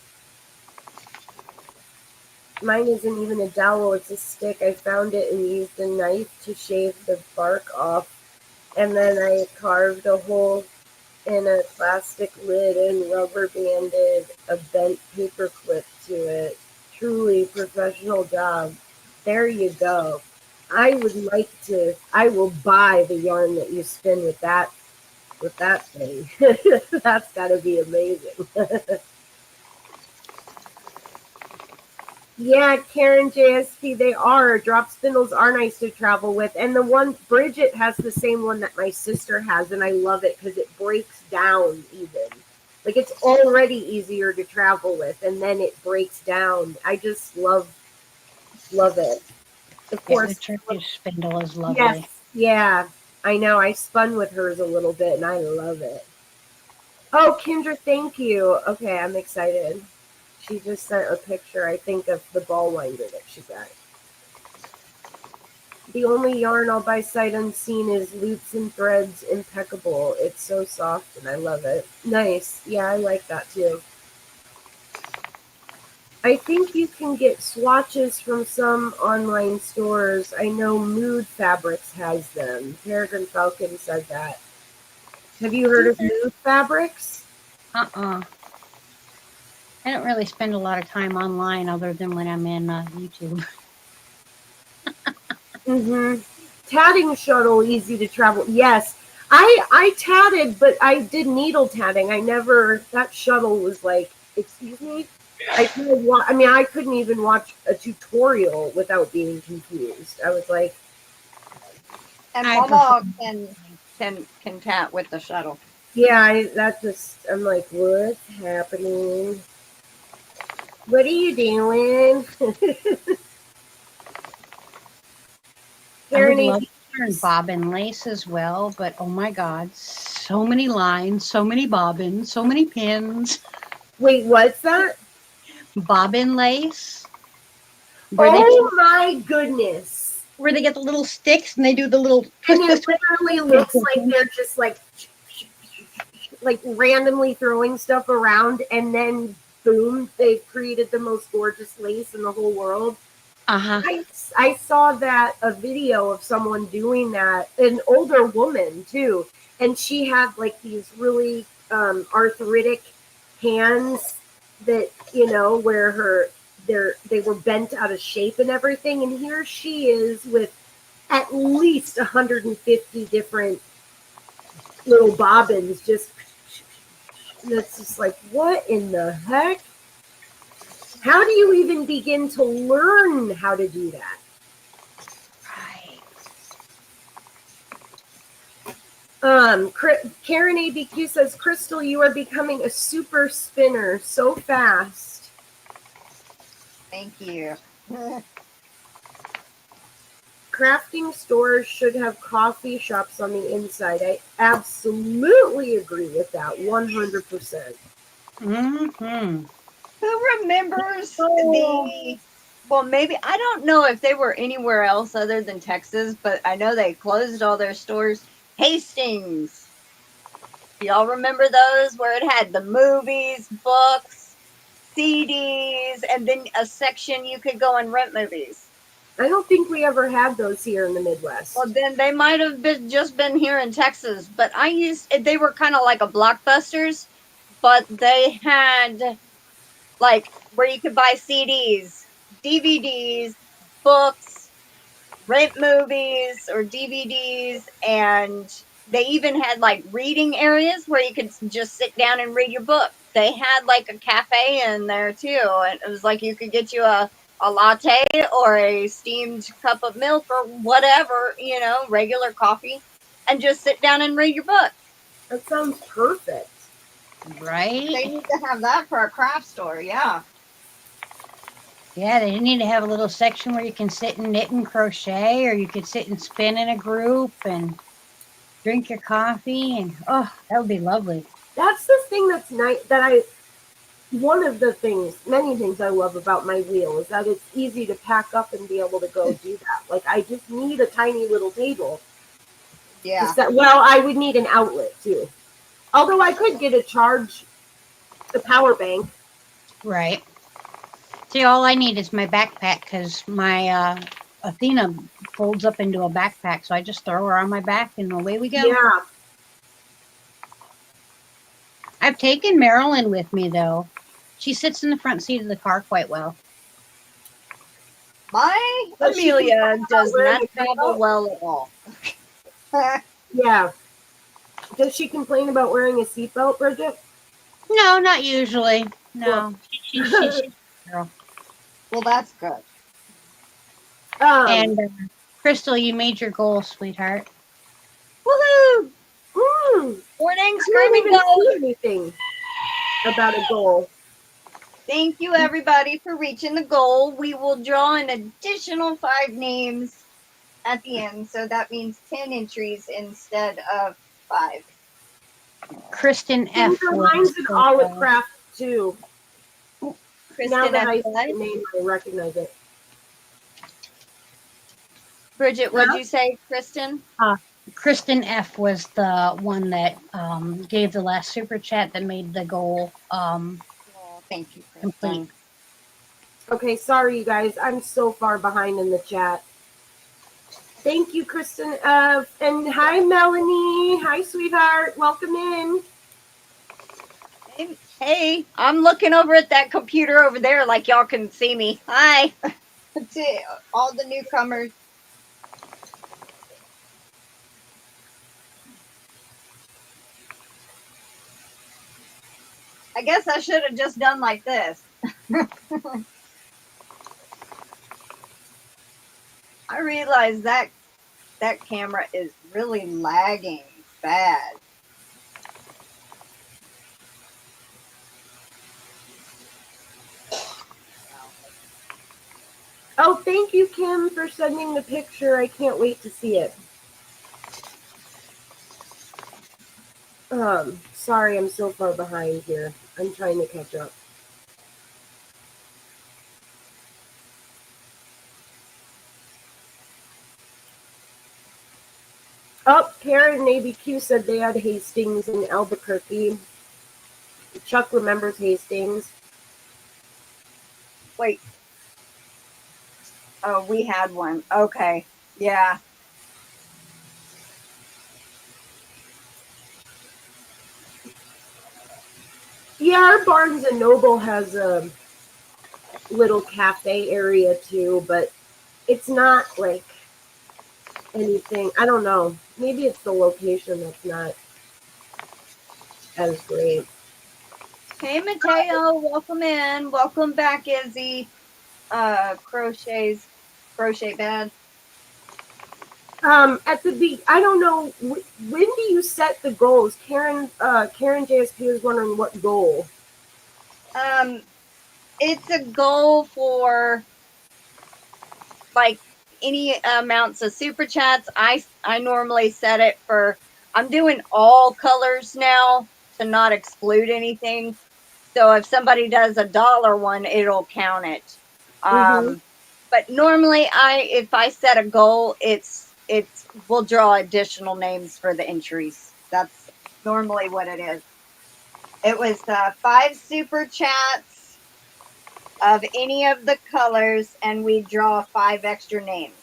Mine isn't even a dowel, it's a stick. I found it and used a knife to shave the bark off. And then I carved a hole in a plastic lid and rubber banded a bent paper clip to it. Truly professional job. There you go. I will buy the yarn that you spin with that thing. That's gotta be amazing. Yeah, Karen JSP, they are. Drop spindles are nice to travel with. And the one, Bridget has the same one that my sister has, and I love it because it breaks down even. Like, it's already easier to travel with, and then it breaks down. I just love it. Of course. The Turkish spindle is lovely. Yes, yeah. I know. I spun with hers a little bit, and I love it. Oh, Kendra, thank you. Okay, I'm excited. She just sent a picture, I think, of the ball winder that she got. The only yarn I'll buy sight unseen is Loops and Threads Impeccable. It's so soft and I love it. Nice. Yeah, I like that too. I think you can get swatches from some online stores. I know Mood Fabrics has them. Peregrine Falcon said that. Have you heard of Mood Fabrics? I don't really spend a lot of time online other than when I'm in YouTube. Mm-hmm. Tatting shuttle, easy to travel. Yes. I tatted, but I did needle tatting. That shuttle was like, excuse me? I couldn't even watch a tutorial without being confused. I was like... And Mama can tat with the shuttle. Yeah, I'm like, what's happening? What are you doing? I would love to learn bobbin lace as well, but oh my God, so many lines, so many bobbins, so many pins. Wait, what's that? Bobbin lace. My goodness. Where they get the little sticks and they do the little... And it literally looks like they're just like randomly throwing stuff around, and then boom, they've created the most gorgeous lace in the whole world. I saw a video of someone doing that, an older woman too, and she had like these really arthritic hands that, where they were bent out of shape and everything, and here she is with at least 150 different little bobbins. That's just like, what in the heck? How do you even begin to learn how to do that? Right. Karen ABQ says, Crystal, you are becoming a super spinner so fast. Thank you. Crafting stores should have coffee shops on the inside. I absolutely agree with that, 100%. Mm-hmm. Who remembers Oh. well, maybe, I don't know if they were anywhere else other than Texas, but I know they closed all their stores. Hastings. Y'all remember those where it had the movies, books, CDs, and then a section you could go and rent movies? I don't think we ever had those here in the Midwest. Well, then they might have just been here in Texas, but they were kind of like a Blockbusters, but they had like where you could buy CDs, DVDs, books, rent movies or DVDs, and they even had like reading areas where you could just sit down and read your book. They had like a cafe in there too, and it was like you could get you a latte or a steamed cup of milk or whatever, regular coffee, and just sit down and read your book. That sounds perfect. Right? They need to have that for a craft store, yeah. Yeah, they need to have a little section where you can sit and knit and crochet, or you could sit and spin in a group and drink your coffee, and oh, that would be lovely. That's the thing that's nice. One of the things, many things I love about my wheel is that it's easy to pack up and be able to go do that. Like I just need a tiny little table. Yeah. Well, I would need an outlet too. Although I could get a power bank. Right. See, all I need is my backpack because my Athena folds up into a backpack, so I just throw her on my back and away we go. Yeah. I've taken Marilyn with me though. She sits in the front seat of the car quite well. My Does she Amelia complain about does wearing not a travel seatbelt? well at all. Yeah. Does she complain about wearing a seatbelt, Bridget? No, not usually. No. She's girl. Well, that's good. And Crystal, you made your goal, sweetheart. Woohoo! Morning, Morning, I screaming don't goal. even see anything about a goal. Thank you, everybody, for reaching the goal. We will draw an additional 5 names at the end, so that means 10 entries instead of 5. Kristen F. Ginger, mine's an olive craft too. Kristen Now that I F. see the name, I recognize it. Bridget, what'd you say, Kristen? Kristen F. was the one that gave the last super chat that made the goal Thank you, Kristen. complete. Okay, sorry you guys. I'm so far behind in the chat. Thank you, Kristen F. And hi, Melanie. Hi, sweetheart. Welcome in. Hey, I'm looking over at that computer over there like y'all can see me. Hi to all the newcomers. I guess I should have just done like this. I realize that camera is really lagging bad. Oh, thank you, Kim, for sending the picture. I can't wait to see it. Sorry, I'm so far behind here. I'm trying to catch up. Oh, Karen and ABQ said they had Hastings in Albuquerque. Chuck remembers Hastings. Wait. Oh, we had one. Okay. Yeah. Yeah, our Barnes & Noble has a little cafe area too, but it's not like anything. I don't know. Maybe it's the location that's not as great. Hey, Mateo, welcome in. Welcome back, Izzy. Crochet Bad. I don't know. When do you set the goals? Karen JSP is wondering what goal. it's a goal for like any amounts of super chats. I normally set it for, I'm doing all colors now to not exclude anything. So if somebody does $1 one, it'll count it. But normally if I set a goal, we'll draw additional names for the entries. That's normally what it is. It was 5 super chats of any of the colors, and we draw 5 extra names.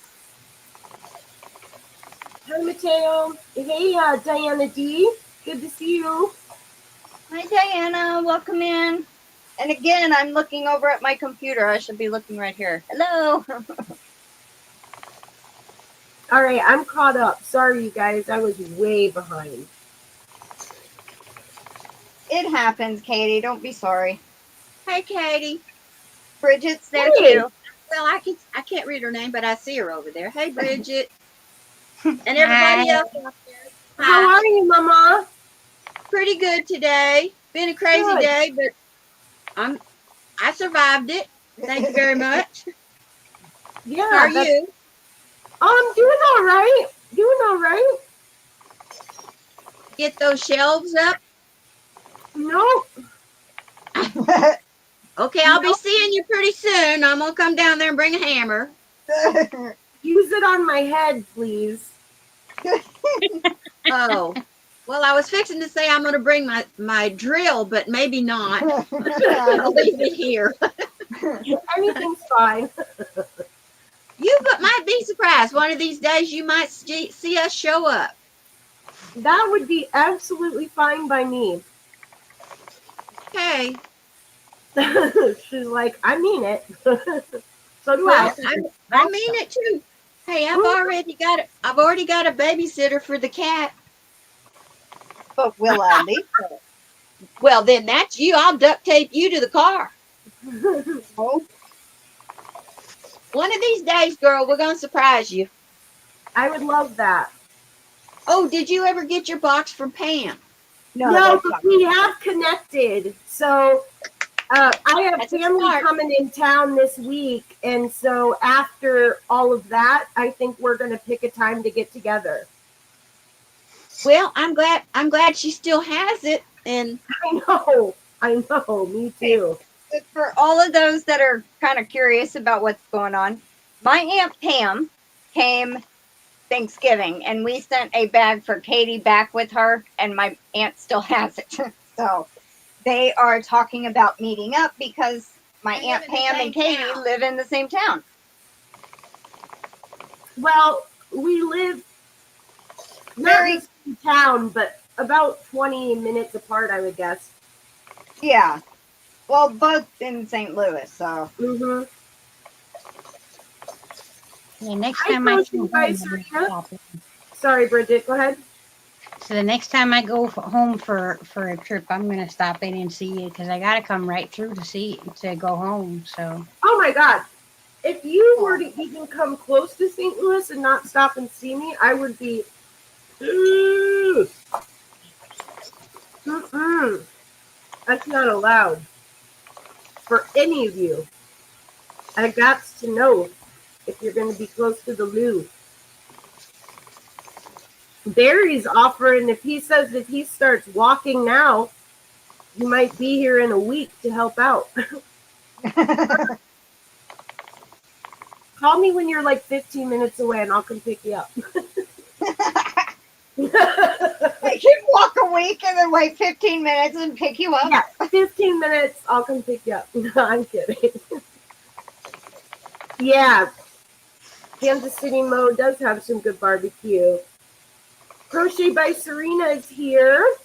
Hi, Mateo. Hey, Diana D. Good to see you. Hi, Diana. Welcome in. And again, I'm looking over at my computer. I should be looking right here. Hello. All right, I'm caught up. Sorry, you guys. I was way behind. It happens, Katie. Don't be sorry. Hey, Katie. Bridget's there Hey. too. Well, I can't read her name, but I see her over there. Hey, Bridget. And everybody else out there. How are you, Mama? Pretty good today. Been a crazy Good. day, but I survived it. Thank you very much. Yeah. How are you? I'm doing all right. Doing all right. Get those shelves up? Nope. Okay, I'll be seeing you pretty soon. I'm going to come down there and bring a hammer. Use it on my head, please. Oh. Well, I was fixing to say I'm going to bring my drill, but maybe not. I'll leave it here. Anything's fine. You might be surprised. One of these days you might see us show up. That would be absolutely fine by me. Okay. She's like, I mean it. So do Well, I. I mean it too. Hey, I've already got a babysitter for the cat. But will I leave her? Well, then that's you. I'll duct tape you to the car. Oh, One of these days, girl, we're going to surprise you. I would love that. Oh, did you ever get your box from Pam? No, that's but not we good. have connected. So I have That's a family start. coming in town this week. And so after all of that, I think we're going to pick a time to get together. Well, I'm glad she still has it. And I know. Me too. But for all of those that are kind of curious about what's going on, my Aunt Pam came Thanksgiving, and we sent a bag for Katie back with her, and my aunt still has it. So they are talking about meeting up because my They Aunt live in the Pam same and Katie town. live in the same town. Well, we live not in the same town, but about 20 minutes apart, I would guess. Yeah. Well, both in St. Louis, so. Mm-hmm. The next Hi, time I Coach, come hi, home, Serena. stop it. Sorry, Bridget. Go ahead. So the next time I go home for a trip, I'm gonna stop in and see you because I gotta come right through to go home. So Oh my God. If you were to even come close to St. Louis and not stop and see me, I would be. Mm-mm. That's not allowed for any of you. I got to know if you're going to be close to the Lou. Barry's offering, if he says if he starts walking now, you might be here in a week to help out. Call me when you're like 15 minutes away and I'll come pick you up. I can walk a week and then wait 15 minutes and pick you up. Yeah, 15 minutes, I'll come pick you up. No, I'm kidding. Yeah, Kansas City Mo does have some good barbecue. Crochet by Serena is here.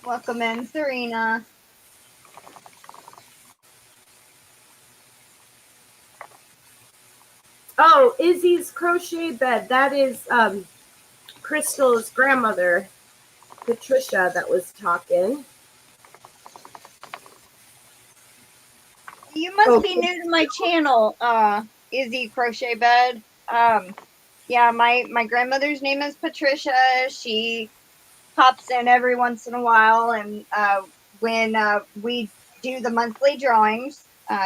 Welcome in, Serena. Oh, Izzy's crochet bed. That is Crystal's grandmother, Patricia, that was talking. You must be new to my channel, Izzy Crochet Bed. Yeah, my grandmother's name is Patricia. She pops in every once in a while, and when we do the monthly drawings,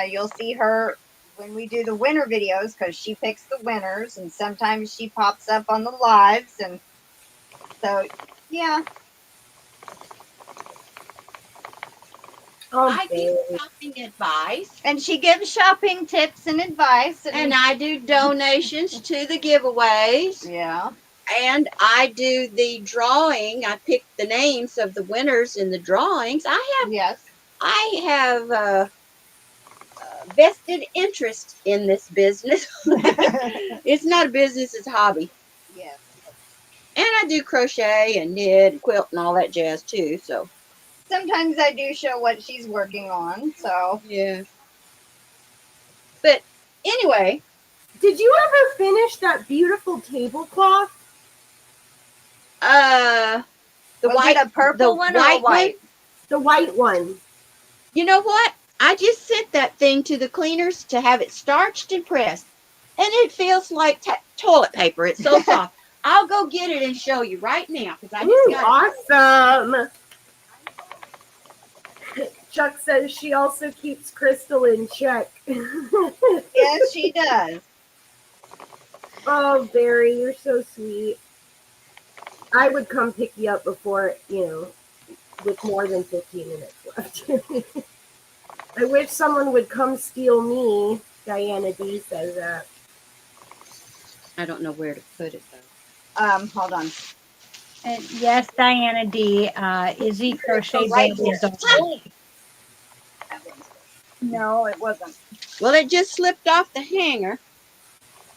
You'll see her when we do the winner videos because she picks the winners, and sometimes she pops up on the lives. And so, yeah. Oh, I baby. give shopping advice. And she gives shopping tips and advice. And I do donations to the giveaways. Yeah. And I do the drawing. I pick the names of the winners in the drawings. Yes. I have vested interest in this business. It's not a business, it's a hobby. Yes. And I do crochet and knit and quilt and all that jazz too. So Sometimes I do show what she's working on. So yeah. But anyway, Did you ever finish that beautiful tablecloth? the was white, it a purple the one or a white white? The white one. You know what? I just sent that thing to the cleaners to have it starched and pressed, and it feels like toilet paper. It's so soft. I'll go get it and show you right now because I just got Awesome. Chuck says she also keeps Crystal in check. Yes, she does. Oh, Barry, you're so sweet. I would come pick you up before, with more than 15 minutes left. I wish someone would come steal me. Diana D says that. I don't know where to put it though. Hold on. And yes, Diana D. Izzy Crochet Right Babies. here. No, it wasn't. Well, it just slipped off the hanger.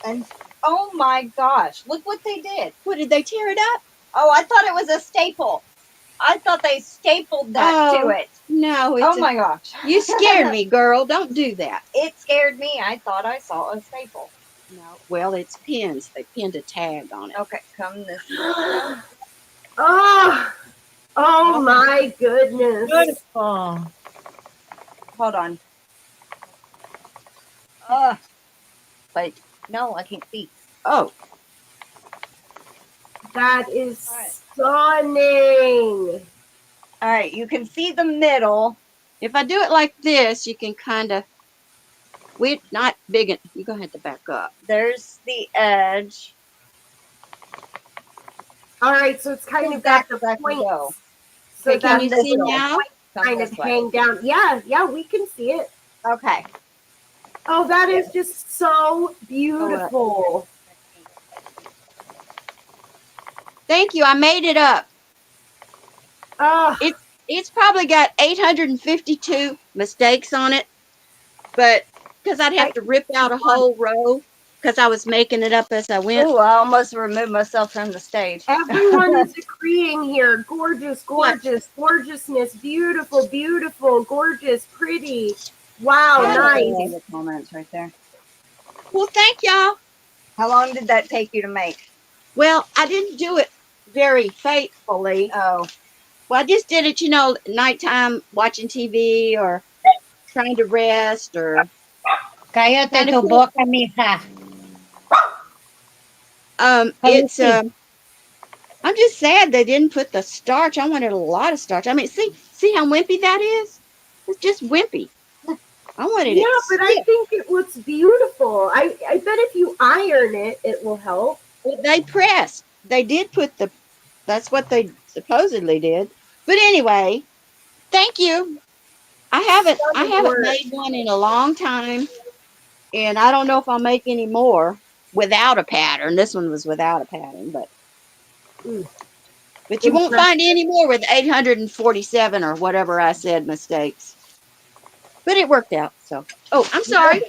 And oh my gosh, look what they did. What, did they tear it up? Oh, I thought it was a staple. I thought they stapled that to it. No, it's Oh my gosh. you scared me, girl. Don't do that. It scared me. I thought I saw a staple. No. Well, it's pins. They pinned a tag on it. Okay, come this way. Oh my goodness. Beautiful. Hold on. But no, I can't see. Oh, That is All right. stunning. All right, you can see the middle. if I do it like this, you can kind of. We're not big. You're gonna have to back up. There's the edge. All right, so it's kind of Back got the to points. go. So Okay, Can that you this see way. now? Come kind this of way. hang down. Yeah, we can see it. Okay. Oh, that is just so beautiful. Thank you. I made it up. Oh, It's probably got 852 mistakes on it, but because I'd have to rip out a whole row because I was making it up as I went. Ooh, I almost removed myself from the stage. everyone is agreeing here. Gorgeous, gorgeous, gorgeousness, beautiful, beautiful, gorgeous, pretty. Wow, nice. The comments right there. Well, thank y'all. How long did that take you to make? Well, I didn't do it very faithfully. Oh, Well, I just did it, nighttime watching TV or trying to rest or. Cállate tu boca, mija. It's see. I'm just sad they didn't put the starch. I wanted a lot of starch. I mean, see how wimpy that is? It's just wimpy. I wanted it. Yeah, but I think it looks beautiful. I bet if you iron it, it will help. They pressed. They did put that's what they supposedly did. But anyway, thank you. I haven't made one in a long time. And I don't know if I'll make any more without a pattern. This one was without a pattern, but you won't find any more with 847 or whatever I said mistakes. But it worked out. So, I'm sorry.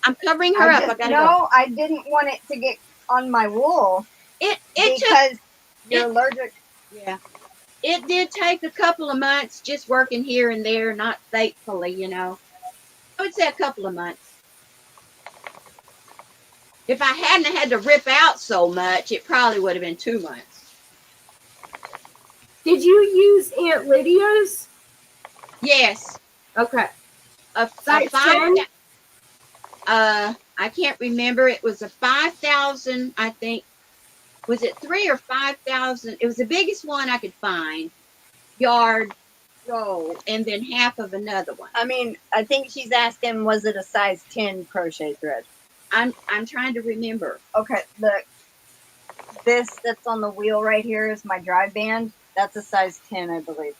I'm covering her up. I gotta go. I didn't want it to get on my wool because you're allergic. Yeah. It did take a couple of months just working here and there, not faithfully, I would say a couple of months. If I hadn't had to rip out so much, it probably would have been 2 months. Did you use Aunt Lydia's? Yes. Okay. Size 10? I can't remember. It was a 5,000, I think. Was it 3,000 or 5,000? It was the biggest one I could find. Yard roll and then half of another one. I mean, I think she's asking, was it a size 10 crochet thread? I'm trying to remember. Okay, look. This that's on the wheel right here is my drive band. That's a size 10, I believe.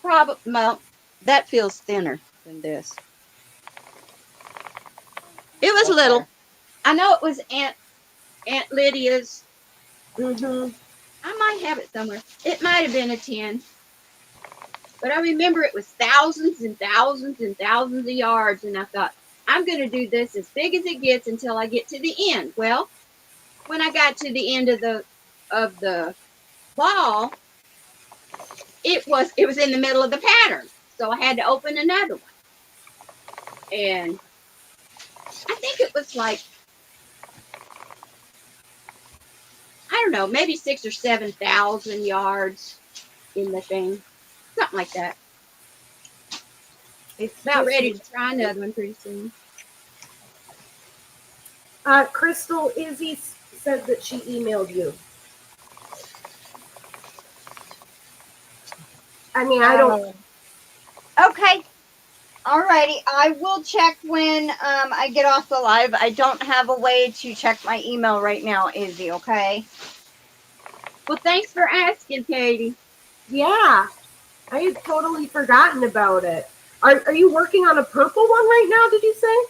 Probably, well, that feels thinner than this. It was little. I know it was Aunt Lydia's. Mm-hmm. I might have it somewhere. It might have been a 10. But I remember it was thousands and thousands and thousands of yards. And I thought, I'm going to do this as big as it gets until I get to the end. Well, when I got to the end of the ball, it was in the middle of the pattern. So I had to open another one. And I think it was like, I don't know, maybe 6,000 or 7,000 yards in the thing. Something like that. It's About ready to try another one pretty soon. Crystal Izzy said that she emailed you. I mean, I don't. Okay. Alrighty. I will check when I get off the live. I don't have a way to check my email right now, Izzy, okay? Well, thanks for asking, Katie. Yeah, I had totally forgotten about it. Are you working on a purple one right now? Did you say?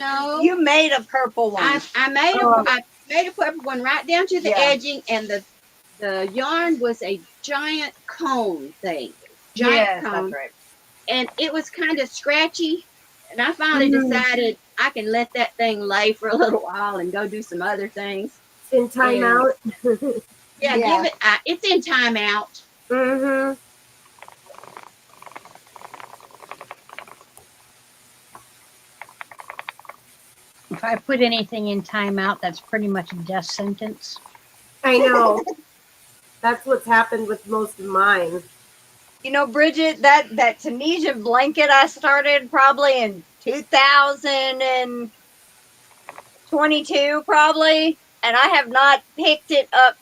No, You made a purple one. I made a purple one right down to the edging, and the yarn was a giant cone thing. Giant cone. That's right. And it was kind of scratchy. And I finally decided I can let that thing lay for a little while and go do some other things. In timeout. Yeah, give it. It's in timeout. Mm-hmm. If I put anything in timeout, that's pretty much a death sentence. I know. That's what's happened with most of mine. You know, Bridget, that Tunisian blanket I started probably in 2022, probably, and I have not picked it up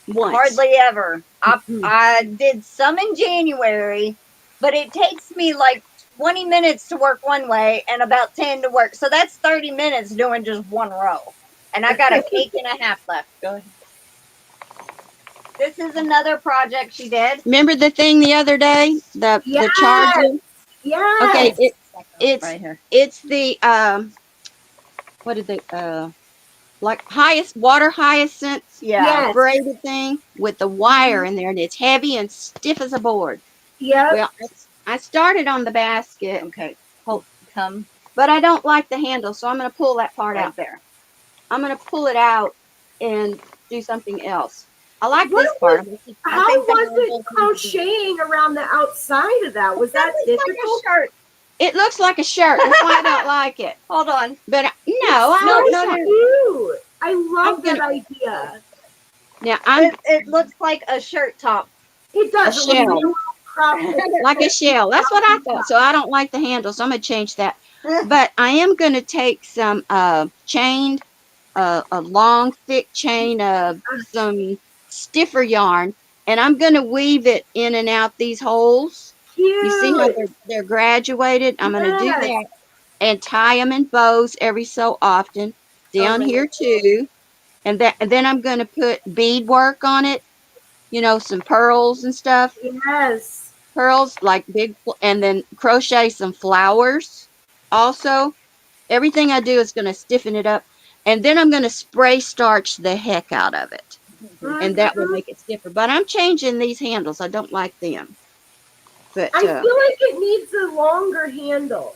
Once. hardly ever. I did some in January, but it takes me like 20 minutes to work one way and about 10 to work. So that's 30 minutes doing just one row. And I got a cake and a half left. Go ahead. This is another project she did. Remember the thing the other day? The charger? Yes. Okay, it's right here. It's the what is it? Like water hyacinth braided thing with the wire in there, and it's heavy and stiff as a board. Yeah. Well, I started on the basket. Okay. Come. But I don't like the handle, so I'm going to pull that part out there. I'm going to pull it out and do something else. I like this part. How was it crocheting around the outside of that? Was that difficult? Like a shirt. It looks like a shirt. That's why I don't like it. Hold on. But no. Cute. I love that idea. Now it looks like a shirt top. It does. A shell. Like a shell. That's what I thought. So I don't like the handle, so I'm going to change that. But I am going to take some chained, a long, thick chain of some stiffer yarn, and I'm going to weave it in and out these holes. Cute. You see how they're graduated? I'm going to do that and tie them in bows every so often down here too. And then I'm going to put beadwork on it, you know, some pearls and stuff. Yes. Pearls like big, and then crochet some flowers also. Everything I do is going to stiffen it up. And then I'm going to spray starch the heck out of it. And that will make it stiffer. But I'm changing these handles. I don't like them. But I feel like it needs a longer handle.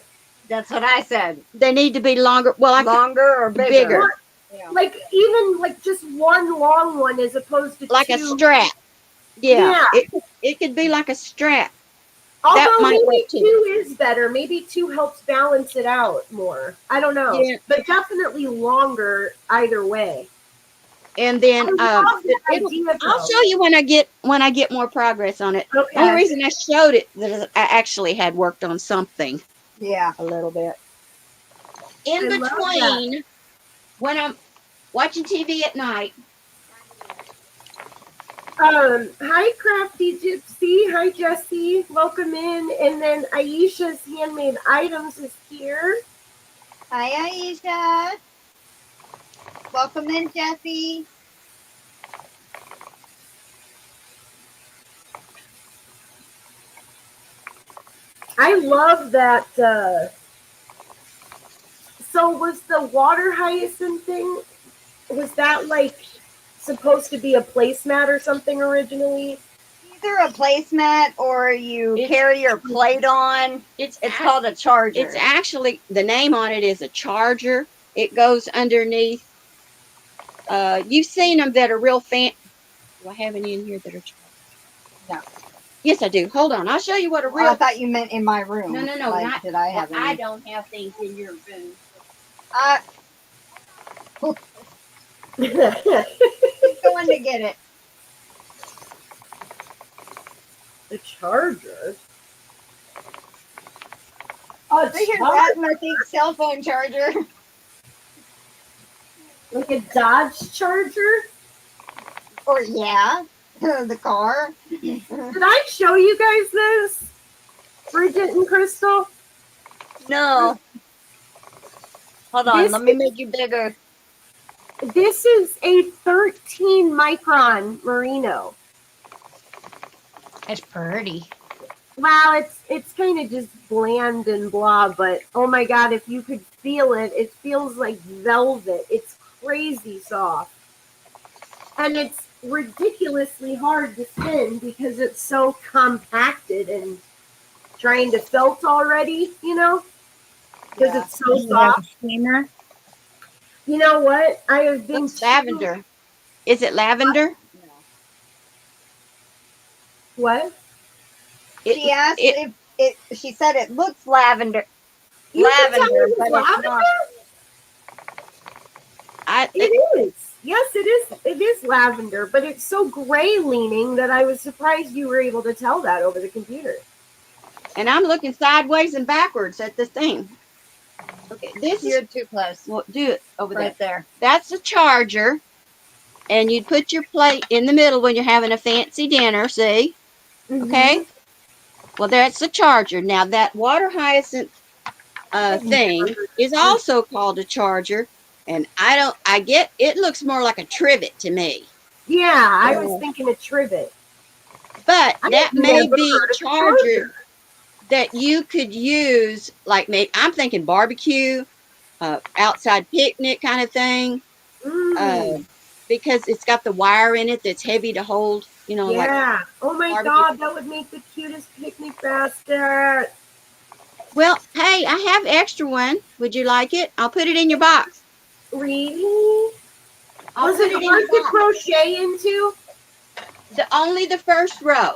That's what I said. They need to be longer. Well, longer or bigger? Yeah. Like even like just one long one as opposed to like two. A strap. Yeah. It could be like a strap. Although maybe two is better. Maybe two helps balance it out more. I don't know. Yeah. But definitely longer either way. And then I'll show you when I get more progress on it. Okay. The only reason I showed it is I actually had worked on something. Yeah. A little bit. In between, when I'm watching TV at night, Hi, Crafty Gypsy. Hi, Jessie. Welcome in. And then Aisha's Handmade Items is here. Hi, Aisha. Welcome in, Jessie. I love that. So was the water hyacinth thing, was that like supposed to be a placemat or something originally? Either a placemat or you carry your plate on. It's called a charger. It's actually, the name on it is a charger. It goes underneath. You've seen them that are real fancy. Do I have any in here that are chargers? No. Yes, I do. Hold on. I'll show you what a real. I thought you meant in my room. No, Like, not. did I have any? I don't have things in your room. He's going to get it. The charger? Oh, so here's that, I think, cell phone charger. Like a Dodge Charger? Or, yeah, the car. Did I show you guys this? Bridget and Crystal? No. Hold on, let me make you bigger. This is a 13 micron merino. That's pretty. Wow, it's kind of just bland and blah, but oh my god, if you could feel it, it feels like velvet. It's crazy soft. And it's ridiculously hard to spin because it's so compacted and trying to felt already, you know? Because it's so soft. Steamer. You know what? I have been lavender. Is it lavender? What? She asked if it. She said it looks lavender. Lavender, but it's not. It is. Yes, it is. It is lavender, but it's so gray leaning that I was surprised you were able to tell that over the computer. And I'm looking sideways and backwards at the thing. Okay, this You're too close. Well, do it over right there. That's a charger, and you put your plate in the middle when you're having a fancy dinner. See? Mm-hmm. Okay. Well, that's the charger. Now that water hyacinth thing is also called a charger, and I get it looks more like a trivet to me. Yeah, I was thinking a trivet. But that may be a charger that you could use, like maybe I'm thinking barbecue, outside picnic kind of thing, because it's got the wire in it that's heavy to hold. You know, yeah. like Oh my barbecue. god, that would make the cutest picnic basket. Well, hey, I have extra one. Would you like it? I'll put it in your box. Really? Was it hard to crochet into? Only the first row.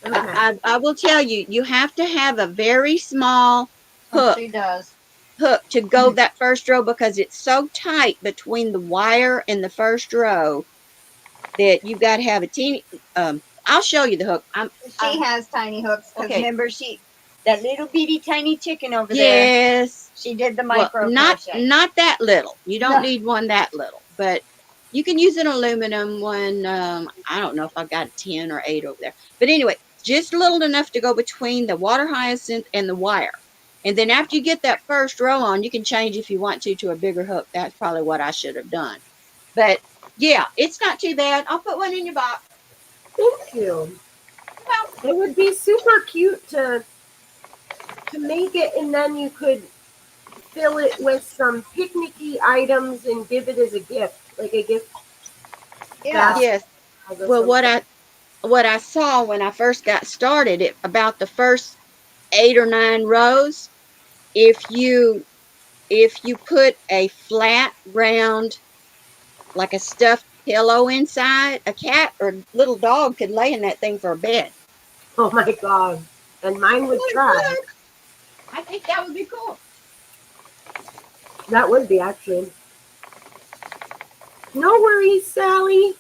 Okay. I will tell you, you have to have a very small hook. She does. Hook to go that first row because it's so tight between the wire and the first row that you've got to have a teeny. I'll show you the hook. She has tiny hooks. Okay. Remember, that little bitty tiny chicken over there. Yes. She did the micro crochet. Not that little. You don't need one that little, but you can use an aluminum one. I don't know if I've got a 10 or 8 over there, but anyway, just little enough to go between the water hyacinth and the wire. And then after you get that first row on, you can change if you want to a bigger hook. That's probably what I should have done. But yeah, it's not too bad. I'll put one in your box. Thank you. Well, it would be super cute to make it, and then you could fill it with some picnicky items and give it as a gift, like a gift. Yeah. Yes. Well, what I saw when I first got started, about the first 8 or 9 rows, if you put a flat round, like a stuffed pillow inside, a cat or little dog could lay in that thing for a bed. Oh my god. And mine would try. I think that would be cool. That would be, actually. No worries, Sally.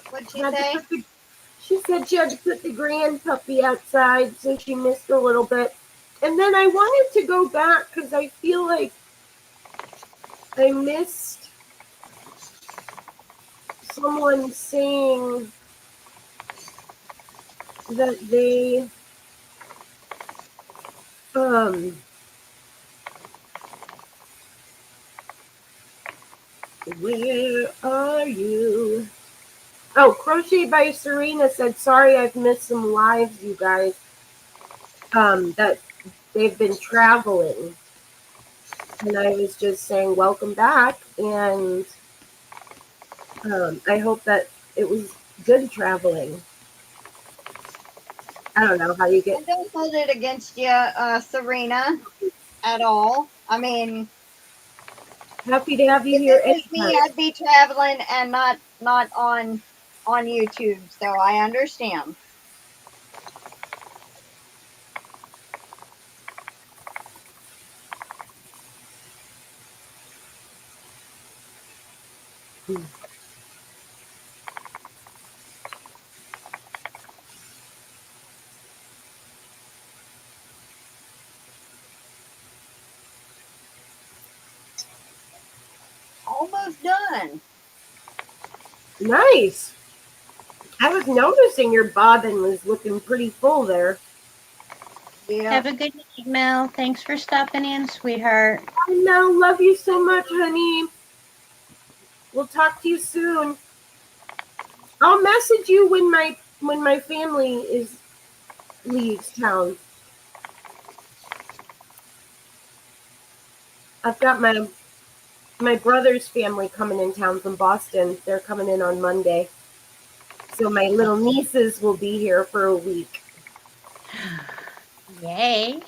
What'd she say? She said she had to put the grand puppy outside, so she missed a little bit. And then I wanted to go back because I feel like I missed someone saying that they where are you? Oh, Crochet by Serena said, sorry I've missed some lives, you guys. That they've been traveling. And I was just saying, welcome back. And I hope that it was good traveling. I don't know how you I get. don't hold it against you, Serena, at all. I mean, Happy to have you if here it was me, anytime. I'd be traveling and not on YouTube. So I understand. Almost done. Nice. I was noticing your bobbin was looking pretty full there. Yeah. Have a good night, Mel. Thanks for stopping in, sweetheart. I know. Love you so much, honey. We'll talk to you soon. I'll message you when my family leaves town. I've got my brother's family coming in town from Boston. They're coming in on Monday. So my little nieces will be here for a week. Yay.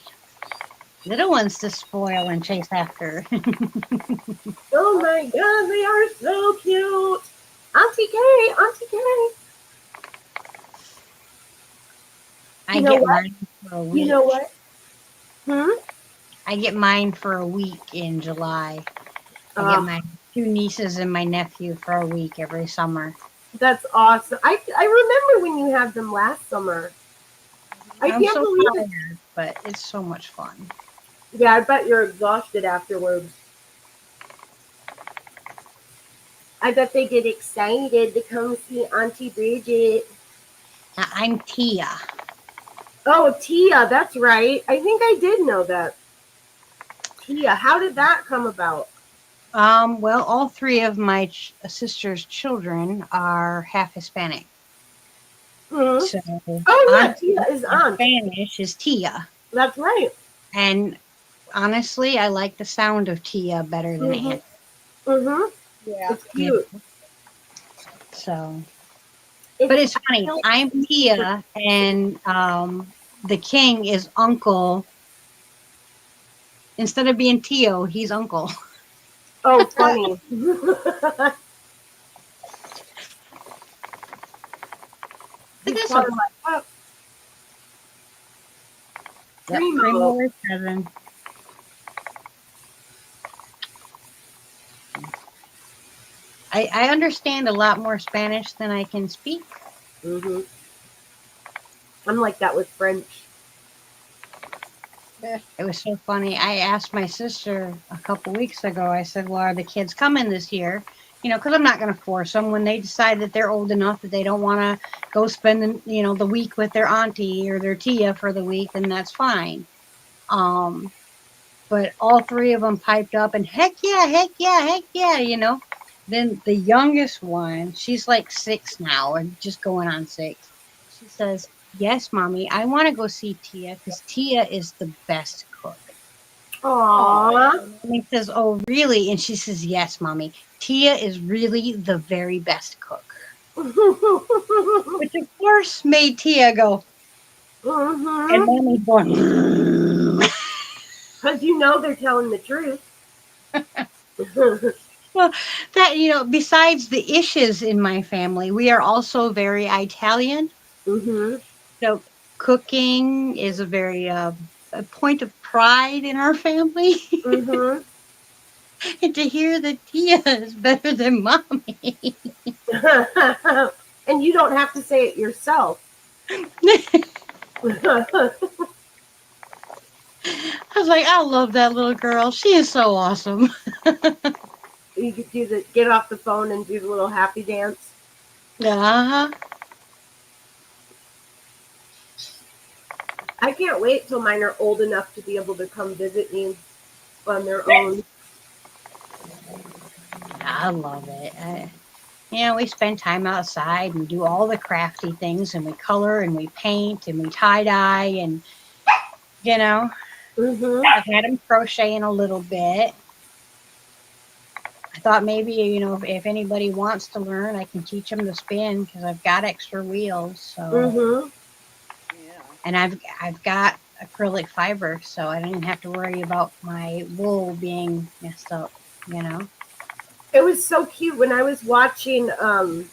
Little ones to spoil and chase after. Oh my god, they are so cute. Auntie Kay, Auntie Kay. I get mine for a week. You know what? I get mine for a week in July. I get my 2 nieces and my nephew for a week every summer. That's awesome. I remember when you had them last summer. I I'm can't so believe it. tired, but it's so much fun. Yeah, I bet you're exhausted afterwards. I bet they get excited to come see Auntie Bridget. I'm Tia. Oh, Tia, that's right. I think I did know that. Tia, how did that come about? Well, all 3 of my sister's children are half Hispanic. Mm-hmm. So, oh, yeah, Tia is aunt. Spanish is Tia. That's right. And honestly, I like the sound of Tia better than Aunt. Mm-hmm. Yeah. It's cute. So, but it's funny. I'm Tia, and the king is Uncle. Instead of being Tio, he's Uncle. Oh, funny. Look at so this. Primo. 7. I understand a lot more Spanish than I can speak. Mm-hmm. I'm like that with French. It was so funny. I asked my sister a couple weeks ago, I said, well, are the kids coming this year? You know, because I'm not going to force them when they decide that they're old enough that they don't want to go spend, the week with their auntie or their tia for the week, then that's fine. But all 3 of them piped up and heck yeah, Then the youngest one, she's like 6 now, or just going on 6. She says, yes, Mommy, I want to go see Tia because Tia is the best cook. Aww. And he says, oh, really? And she says, yes, Mommy, Tia is really the very best cook. Which, of course, made Tia go, and Mommy's going, because they're telling the truth. Well, that, besides the issues in my family, we are also very Italian. Mm-hmm. So cooking is a very a point of pride in our family. Mm-hmm. And to hear that Tia is better than Mommy. And you don't have to say it yourself. I was like, I love that little girl. She is so awesome. You could get off the phone and do the little happy dance. Uh-huh. I can't wait till mine are old enough to be able to come visit me on their own. I love it. We spend time outside and do all the crafty things, and we color and we paint and we tie-dye, and Mm-hmm. I've had them crocheting a little bit. I thought maybe, if anybody wants to learn, I can teach them to spin because I've got extra wheels. So, Mm-hmm. Yeah. and I've got acrylic fiber, so I didn't have to worry about my wool being messed up. It was so cute when I was watching a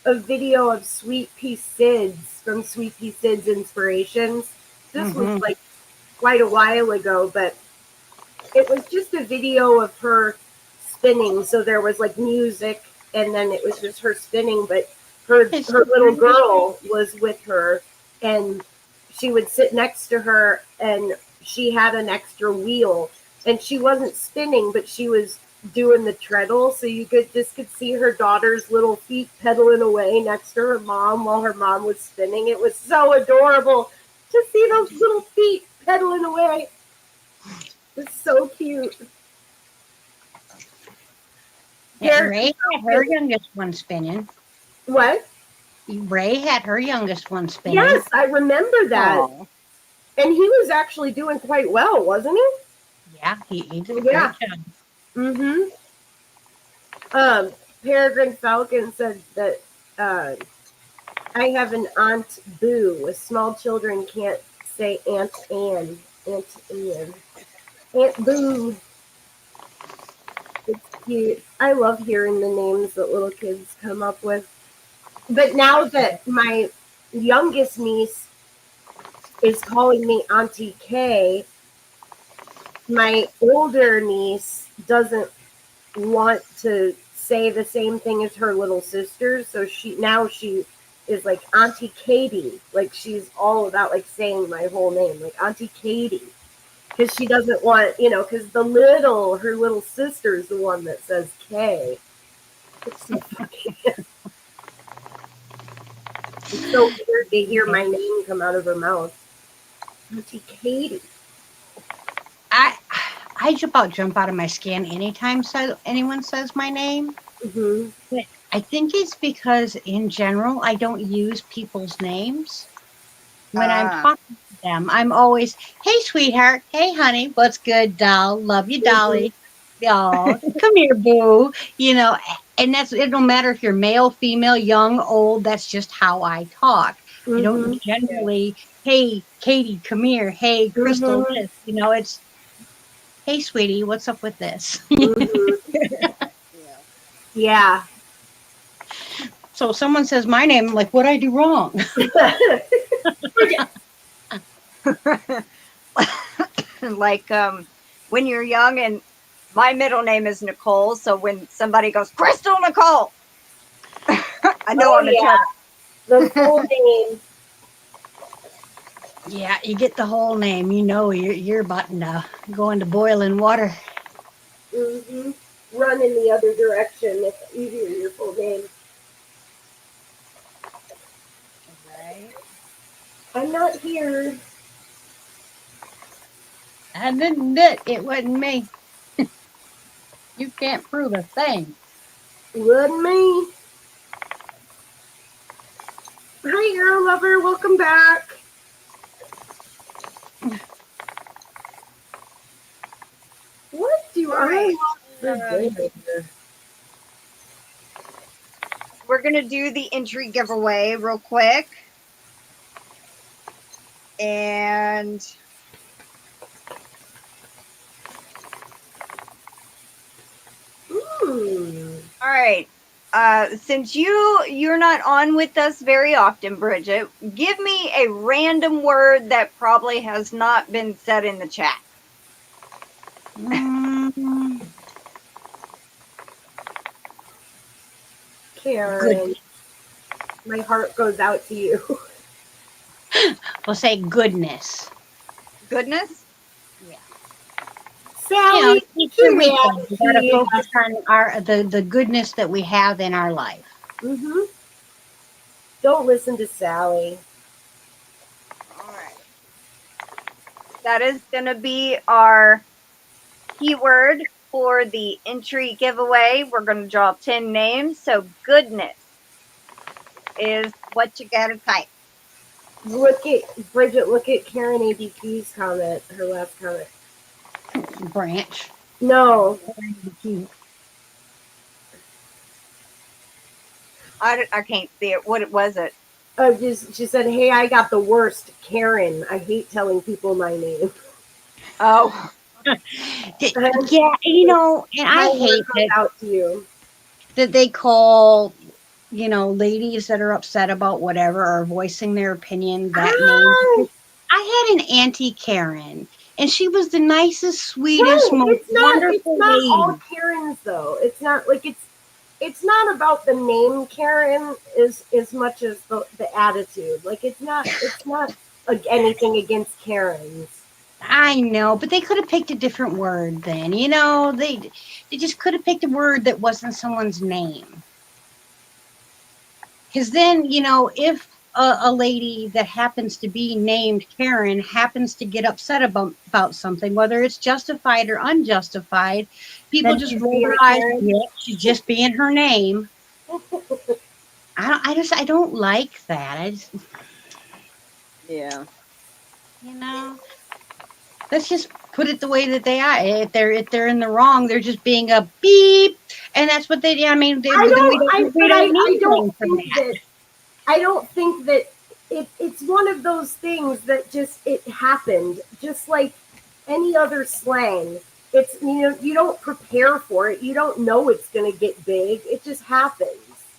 video of Sweet Pea Sids from Sweet Pea Sids Inspirations. This was Mhm. like quite a while ago, but it was just a video of her spinning. So there was like music, and then it was just her spinning. But her little girl was with her, and she would sit next to her, and she had an extra wheel, and she wasn't spinning, but she was doing the treadle, so you could see her daughter's little feet pedaling away next to her mom while her mom was spinning. It was so adorable to see those little feet pedaling away. It's so cute. Ray had her youngest one spinning. What? Ray had her youngest one spinning. Yes, I remember that. Aw. And he was actually doing quite well, wasn't he? Yeah, he did a great Yeah. job. Mm-hmm. Peregrine Falcon said that I have an Aunt Boo. Small children can't say Aunt Ann. Aunt Ann. Aunt Boo. It's cute. I love hearing the names that little kids come up with. But now that my youngest niece is calling me Auntie K, my older niece doesn't want to say the same thing as her little sister, so she is like Auntie Katie. Like she's all about like saying my whole name, like Auntie Katie, because she doesn't want, because her little sister is the one that says K. It's so funny. It's so weird to hear my name come out of her mouth. Auntie Katie. I about jump out of my skin anytime anyone says my name. Mm-hmm. But I think it's because in general I don't use people's names when I'm talking to them. I'm always, "Hey, sweetheart. Hey, honey. What's good, doll? Love you, dolly. Y'all, come here, boo." And that's it. No matter if you're male, female, young, old. That's just how I talk. I don't generally, "Hey, Katie, come here. Hey, Crystal, this." It's, "Hey, sweetie, what's up with this?" Yeah. So if someone says my name, I'm like, "What'd I do wrong?" Like when you're young, and my middle name is Nicole, so when somebody goes Crystal Nicole, I know I'm in trouble. The full name. Yeah, you get the whole name. You're about to go into boiling water. Mm-hmm. Run in the other direction if you hear your full name. Right. I'm not here. I didn't do it. It wasn't me. You can't prove a thing. Wasn't me. Hi, Arrow Lover. Welcome back. What do I want for dinner? We're gonna do the entry giveaway real quick, and all right. Since you're not on with us very often, Bridget, give me a random word that probably has not been said in the chat. Karen, my heart goes out to you. We'll say goodness. Goodness? Yeah. Sally, we gotta focus on the goodness that we have in our life. Mm-hmm. Don't listen to Sally. All right. That is going to be our keyword for the entry giveaway. We're going to draw 10 names. So goodness is what you got to type. Look at Bridget. Look at Karen ABP's comment. Her last comment. Branch. No. I can't see it. What was it? Oh, she said, "Hey, I got the worst, Karen. I hate telling people my name." Oh, Yeah, you know, and I hate that out to you. They call, you know, ladies that are upset about whatever or voicing their opinion that name. I had an Auntie Karen, and she was the nicest, sweetest, No, most it's wonderful not lady. all Karens though. It's not like it's not about the name Karen as much as the attitude. Like it's not like anything against Karens. I know, but they could have picked a different word then. You know, they just could have picked a word that wasn't someone's name. Because then, you know, if a lady that happens to be named Karen happens to get upset about something, whether it's justified or unjustified, people Then just she's roll being their a eyes. Karen? Yeah, she's just being her name. I don't like that. yeah. You know, let's just put it the way that they are. If they're in the wrong, they're just being a beep, and that's what they. I mean, then we don't need them for that. I don't think that it's one of those things that just it happened, just like any other slang. It's you don't prepare for it. You don't know it's going to get big. It just happens.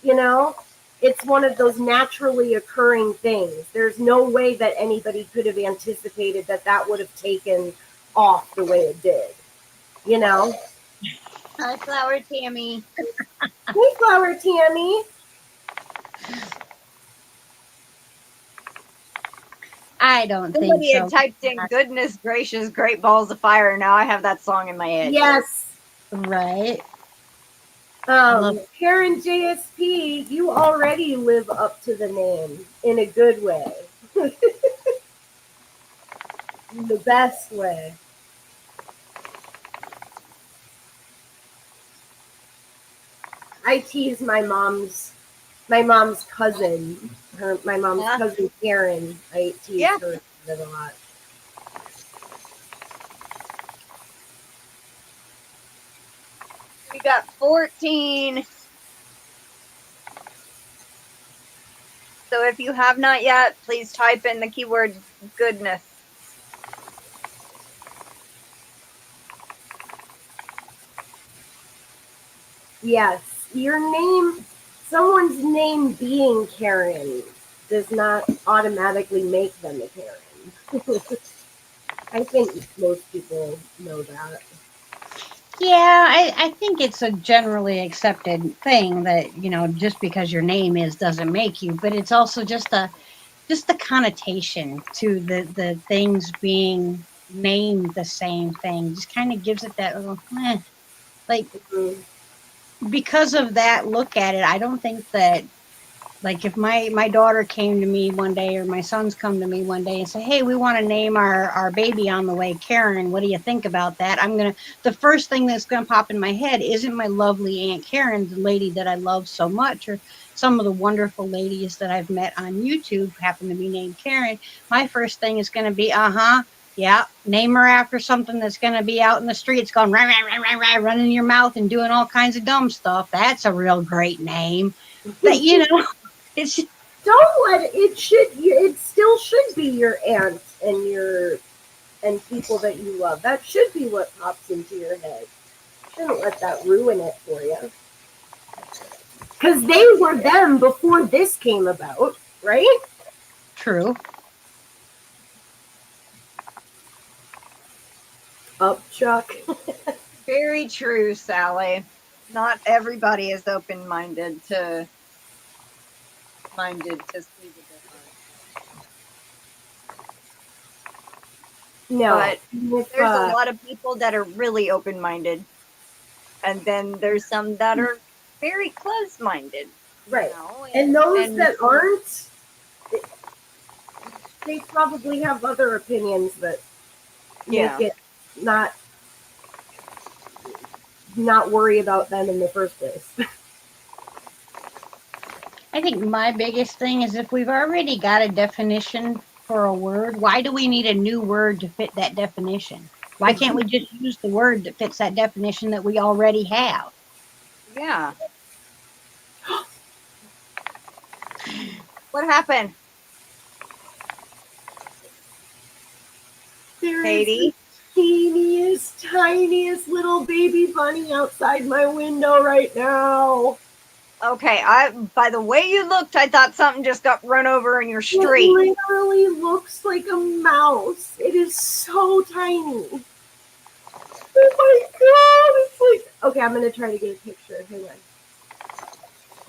You know, it's one of those naturally occurring things. There's no way that anybody could have anticipated that would have taken off the way it did. You know. Hi, Flower Tammy. Hey, Flower Tammy. I don't think Somebody so. had typed in, goodness gracious, great balls of fire. Now I have that song in my head. Yes. Right. Karen JSP, you already live up to the name in a good way. In the best way. I tease my mom's cousin. My mom's cousin Karen. I tease her a lot. We got 14. So if you have not yet, please type in the keyword goodness. Yes, someone's name being Karen does not automatically make them a Karen. I think most people know that. Yeah, I think it's a generally accepted thing that, you know, just because your name is doesn't make you, but it's also just the connotation to the things being named the same thing just kind of gives it that little like because of that look at it. I don't think that, like, if my daughter came to me one day or my sons come to me one day and say, hey, we want to name our baby on the way Karen, what do you think about that? The first thing that's gonna pop in my head isn't my lovely Aunt Karen, the lady that I love so much, or some of the wonderful ladies that I've met on YouTube happen to be named Karen. My first thing is gonna be yeah, name her after something that's going to be out in the streets going rah, rah, rah, rah, rah, running in your mouth and doing all kinds of dumb stuff. That's a real great name. That, you know, it's just, don't let it still should be your aunt and people that you love. That should be what pops into your head. Shouldn't let that ruin it for you. Because they were them before this came about, right? true. Up, Chuck. Very true, Sally. Not everybody is open-minded to see the difference. No, but there's a lot of people that are really open-minded, and then there's some that are very close-minded. Right. know, And those and- that aren't, they probably have other opinions that Yeah. make it not worry about them in the first place. I think my biggest thing is if we've already got a definition for a word, why do we need a new word to fit that definition? Why can't we just use the word that fits that definition that we already have? Yeah. What happened? There Katie? is the tiniest little baby bunny outside my window right now. Okay, by the way you looked, I thought something just got run over in your street. It literally looks like a mouse. It is so tiny. Oh my god, it's like, okay, I'm gonna try to get a picture. Hang on.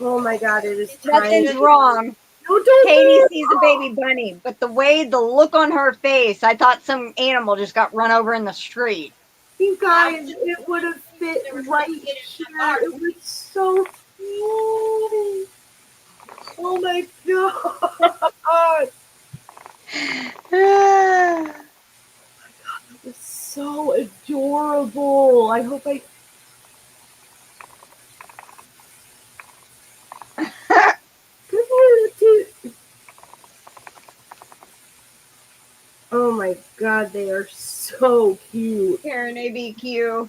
Oh my god, it is tiny. Nothing's wrong. No, don't Katie do it. sees a baby bunny, but the look on her face, I thought some animal just got run over in the street. You guys, it would have fit right here. It was so cute. Oh my god. It was so adorable. I hope I. Oh my god, they are so cute. Karen ABQ.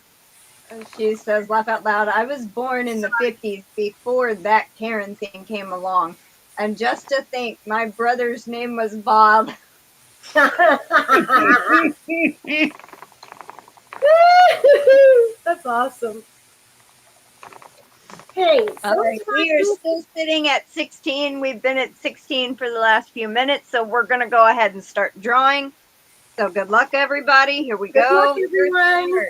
She says, laugh out loud. I was born in the 50s before that Karen thing came along. And just to think, my brother's name was Bob. That's awesome. Hey, All right, we are still sitting at 16. We've been at 16 for the last few minutes, so we're going to go ahead and start drawing. So good luck, everybody. Here we go. Good luck, everyone.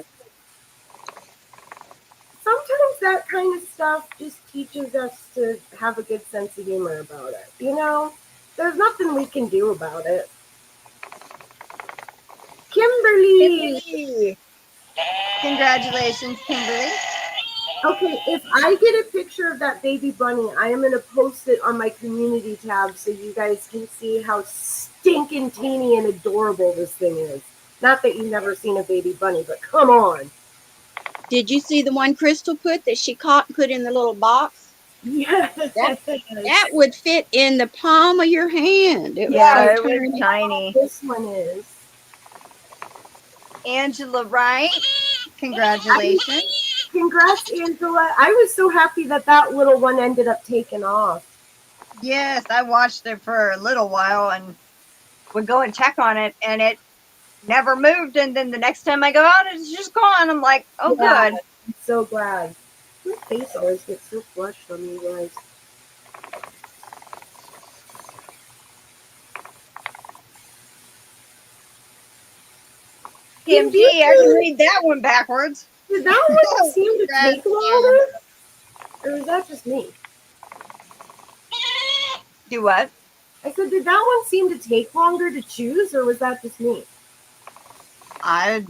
Sometimes that kind of stuff just teaches us to have a good sense of humor about it. You know, there's nothing we can do about it. Kimberly! Congratulations, Kimberly. Okay, if I get a picture of that baby bunny, I am going to post it on my community tab so you guys can see how stinking teeny and adorable this thing is. Not that you've never seen a baby bunny, but come on. Did you see the one Crystal put that she caught and put in the little box? Yes. That would fit in the palm of your hand. It Yeah, was it was tiny. This one is. Angela Wright, congratulations. Congrats, Angela. I was so happy that that little one ended up taking off. Yes, I watched it for a little while and would go and check on it, and it never moved. And then the next time I go out, it's just gone. I'm like, oh, Yeah, good. I'm so glad. My face always gets so flushed on you guys. KMG, I can read that one backwards. Did that one seem to take longer? Or was that just me? Do what? I said, did that one seem to take longer to choose, or was that just me? I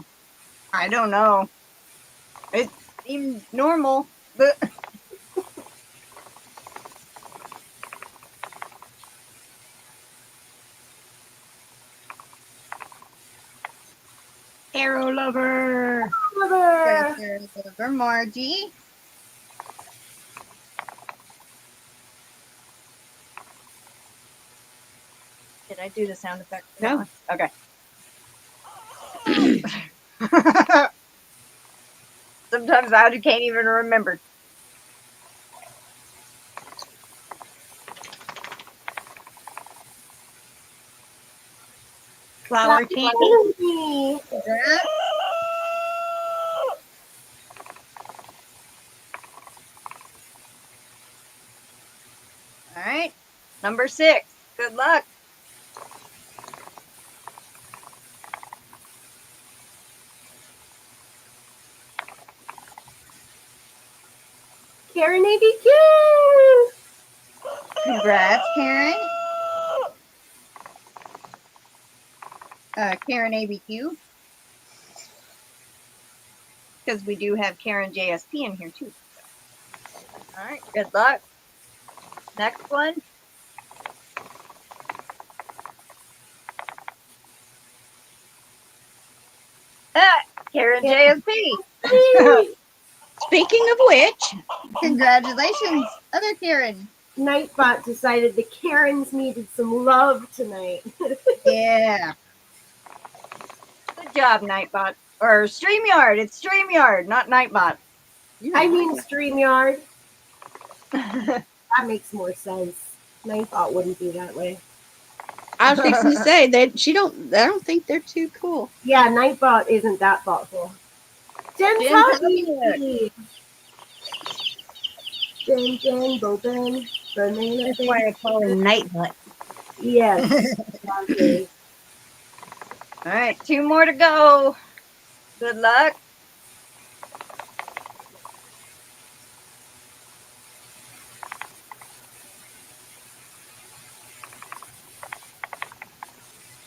don't know. It seemed normal, but Arrow lover. Lover. Margie. Did I do the sound effect? No. Okay. Sometimes I can't even remember. Flower Tammy. All right. Number 6. Good luck. Karen ABQ. Congrats, Karen. Karen ABQ. Because we do have Karen JSP in here too. All right. Good luck. Next one. Karen JSP. Speaking of which, Congratulations, other Karen. Nightbot decided the Karens needed some love tonight. Yeah. Good job, Nightbot. Or StreamYard. It's StreamYard, not Nightbot. I mean StreamYard. That makes more sense. Nightbot wouldn't be that way. I was fixing to say that I don't think they're too cool. Yeah, Nightbot isn't that thoughtful. Jen, Jen, Boben, banana. That's why I call him Nightbot. Yes, exactly. All right, 2 more to go. Good luck.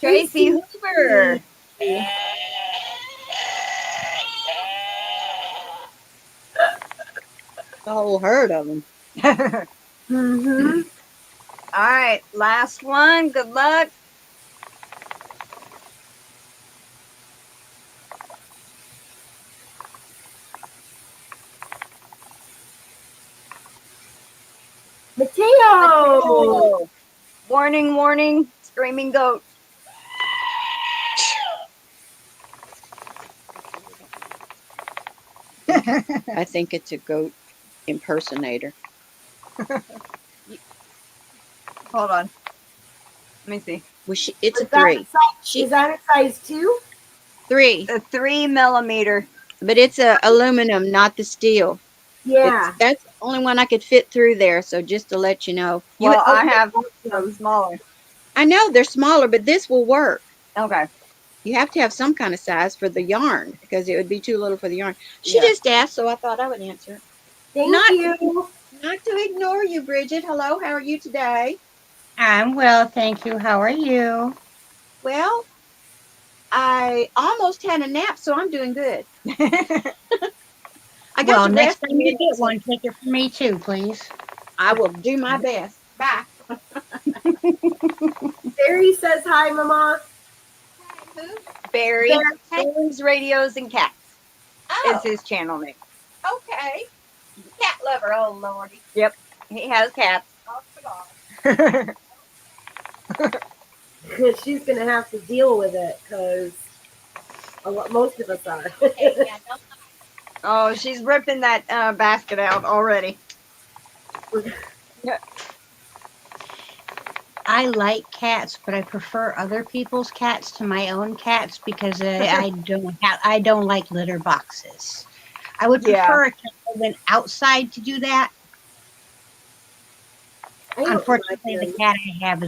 Tracy Hoover. The whole herd of them. Mm-hmm. All right, last one. Good luck. Mateo! Warning, warning, screaming goat. I think it's a goat impersonator. Hold on. Let me see. It's a 3. Is that a size 2? 3. A 3 millimeter. But it's a aluminum, not the steel. Yeah. That's the only one I could fit through there. So just to let you know. Well, I have some smaller. I know they're smaller, but this will work. Okay. You have to have some kind of size for the yarn because it would be too little for the yarn. She just asked, so I thought I would answer. Thank you. Not to ignore you, Bridget. Hello, how are you today? I'm well, thank you. How are you? Well, I almost had a nap, so I'm doing good. I got the next rest time you get one, take it from me too, please. I will do my best. Bye. Barry says hi, Mama. Barry. Stories, Radios, and Cats. Oh. Is his channel name. Okay. Cat lover, oh lordy. Yep. He has cats. She's going to have to deal with it because most of us are. Oh, she's ripping that basket out already. I like cats, but I prefer other people's cats to my own cats because I don't like litter boxes. I would prefer a cat that went outside to do that. Unfortunately, the cat I have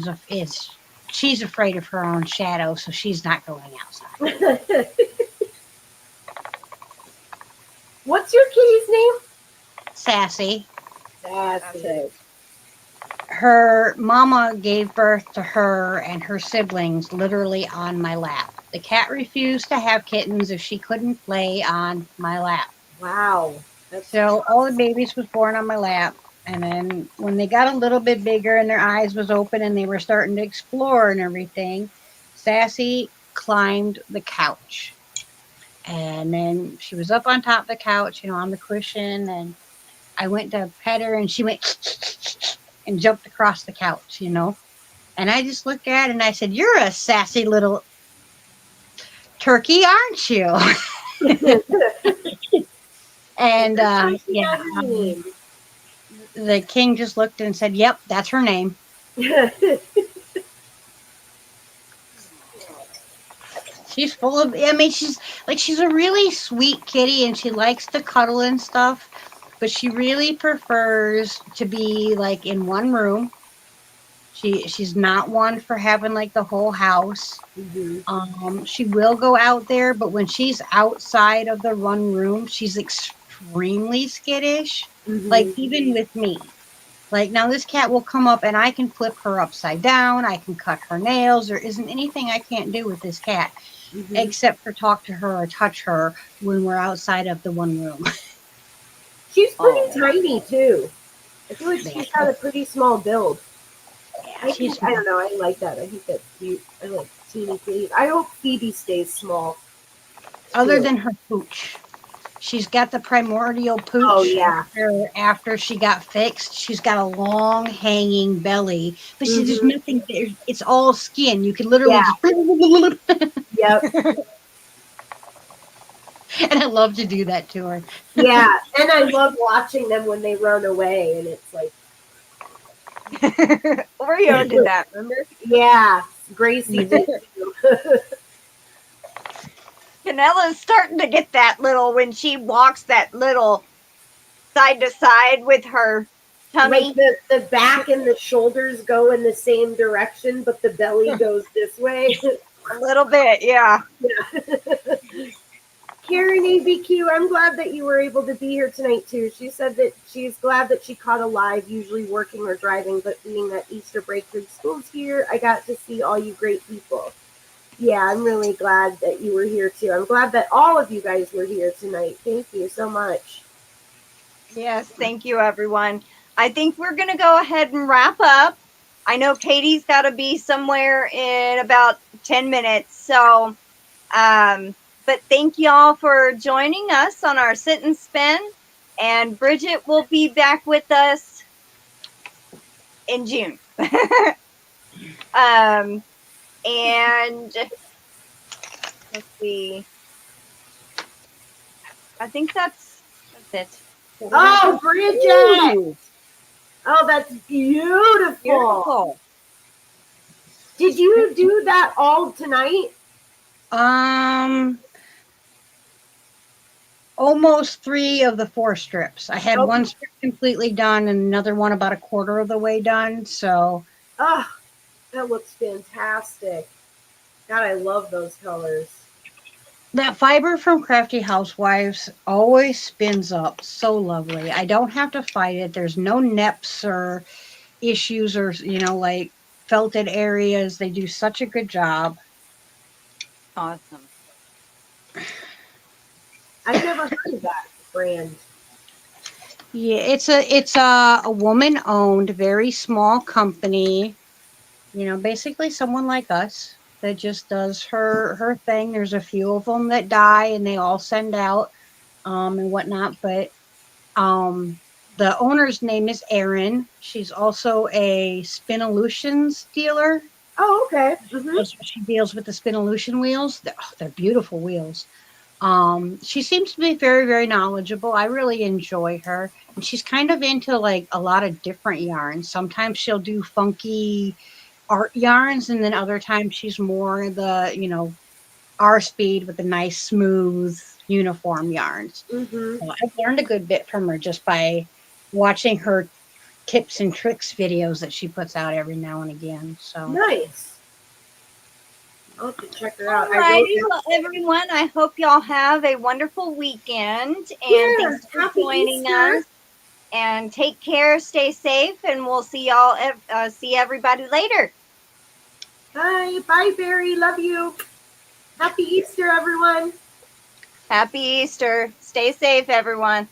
she's afraid of her own shadow, so she's not going outside. What's your kitty's name? Sassy. Sassy. Her mama gave birth to her and her siblings literally on my lap. The cat refused to have kittens if she couldn't play on my lap. Wow. So all the babies was born on my lap. And then when they got a little bit bigger and their eyes was open and they were starting to explore and everything, Sassy climbed the couch. And then she was up on top of the couch, on the cushion. And I went to pet her and she went and jumped across the couch, And I just looked at it and I said, "You're a sassy little turkey, aren't you?" And the king just looked and said, "Yep, that's her name." She's full of, she's a really sweet kitty and she likes to cuddle and stuff, but she really prefers to be like in one room. She's not one for having like the whole house. Mm-hmm. She will go out there, but when she's outside of the one room, she's extremely skittish. Mm-hmm. Like even with me. Like now this cat will come up and I can flip her upside down. I can cut her nails. There isn't anything I can't do with this cat. Mm-hmm. Except for talk to her or touch her when we're outside of the one room. She's pretty tiny too. I feel like she's got a pretty small build. Yeah, she's I don't know. I like that. I think that's cute. I like teeny kitties. I hope Phoebe stays small. other too. than her pooch. She's got the primordial pooch. Oh, yeah. After she got fixed, she's got a long hanging belly, but there's nothing there. It's all skin. You can literally just. Yep. And I love to do that to her. Yeah, and I love watching them when they run away, and it's like, Oreo did that, remember? yeah, Gracie did too. Canella's starting to get that little when she walks that little side to side with her tummy. Like the back and the shoulders go in the same direction, but the belly goes this way. A little bit, yeah. Karen ABQ, I'm glad that you were able to be here tonight too. She said that she's glad that she caught a live, usually working or driving, but being that Easter break through school's here, I got to see all you great people. Yeah, I'm really glad that you were here too. I'm glad that all of you guys were here tonight. Thank you so much. Yes, thank you, everyone. I think we're going to go ahead and wrap up. I know Katie's got to be somewhere in about 10 minutes. So, but thank y'all for joining us on our sit and spin. And Bridget will be back with us in June. And let's see. I think that's it. Oh, Bridget! Ooh. Oh, that's beautiful. Beautiful. Did you do that all tonight? Almost 3 of the 4 strips. I had one strip completely done and another one about a quarter of the way done. So, oh, that looks fantastic. God, I love those colors. That fiber from Crafty Housewives always spins up so lovely. I don't have to fight it. There's no neps or issues or, like felted areas. They do such a good job. Awesome. I've never heard of that brand. Yeah, it's a woman-owned, very small company. Basically someone like us that just does her thing. There's a few of them that die, and they all send out and whatnot. But the owner's name is Erin. She's also a Spinolutions dealer. Oh, okay. Mm-hmm. She deals with the Spinolution wheels. They're beautiful wheels. She seems to be very, very knowledgeable. I really enjoy her. And she's kind of into like a lot of different yarns. Sometimes she'll do funky art yarns, and then other times she's more the, our speed with the nice, smooth, uniform yarns. Mm-hmm. So I've learned a good bit from her just by watching her tips and tricks videos that she puts out every now and again. So nice. I'll have to check her out. Alrighty, well, everyone, I hope y'all have a wonderful weekend. And thanks for joining us. And take care, stay safe, and we'll see y'all, see everybody later. Bye. Bye, Barry. Love you. Happy Easter, everyone. Happy Easter. Stay safe, everyone.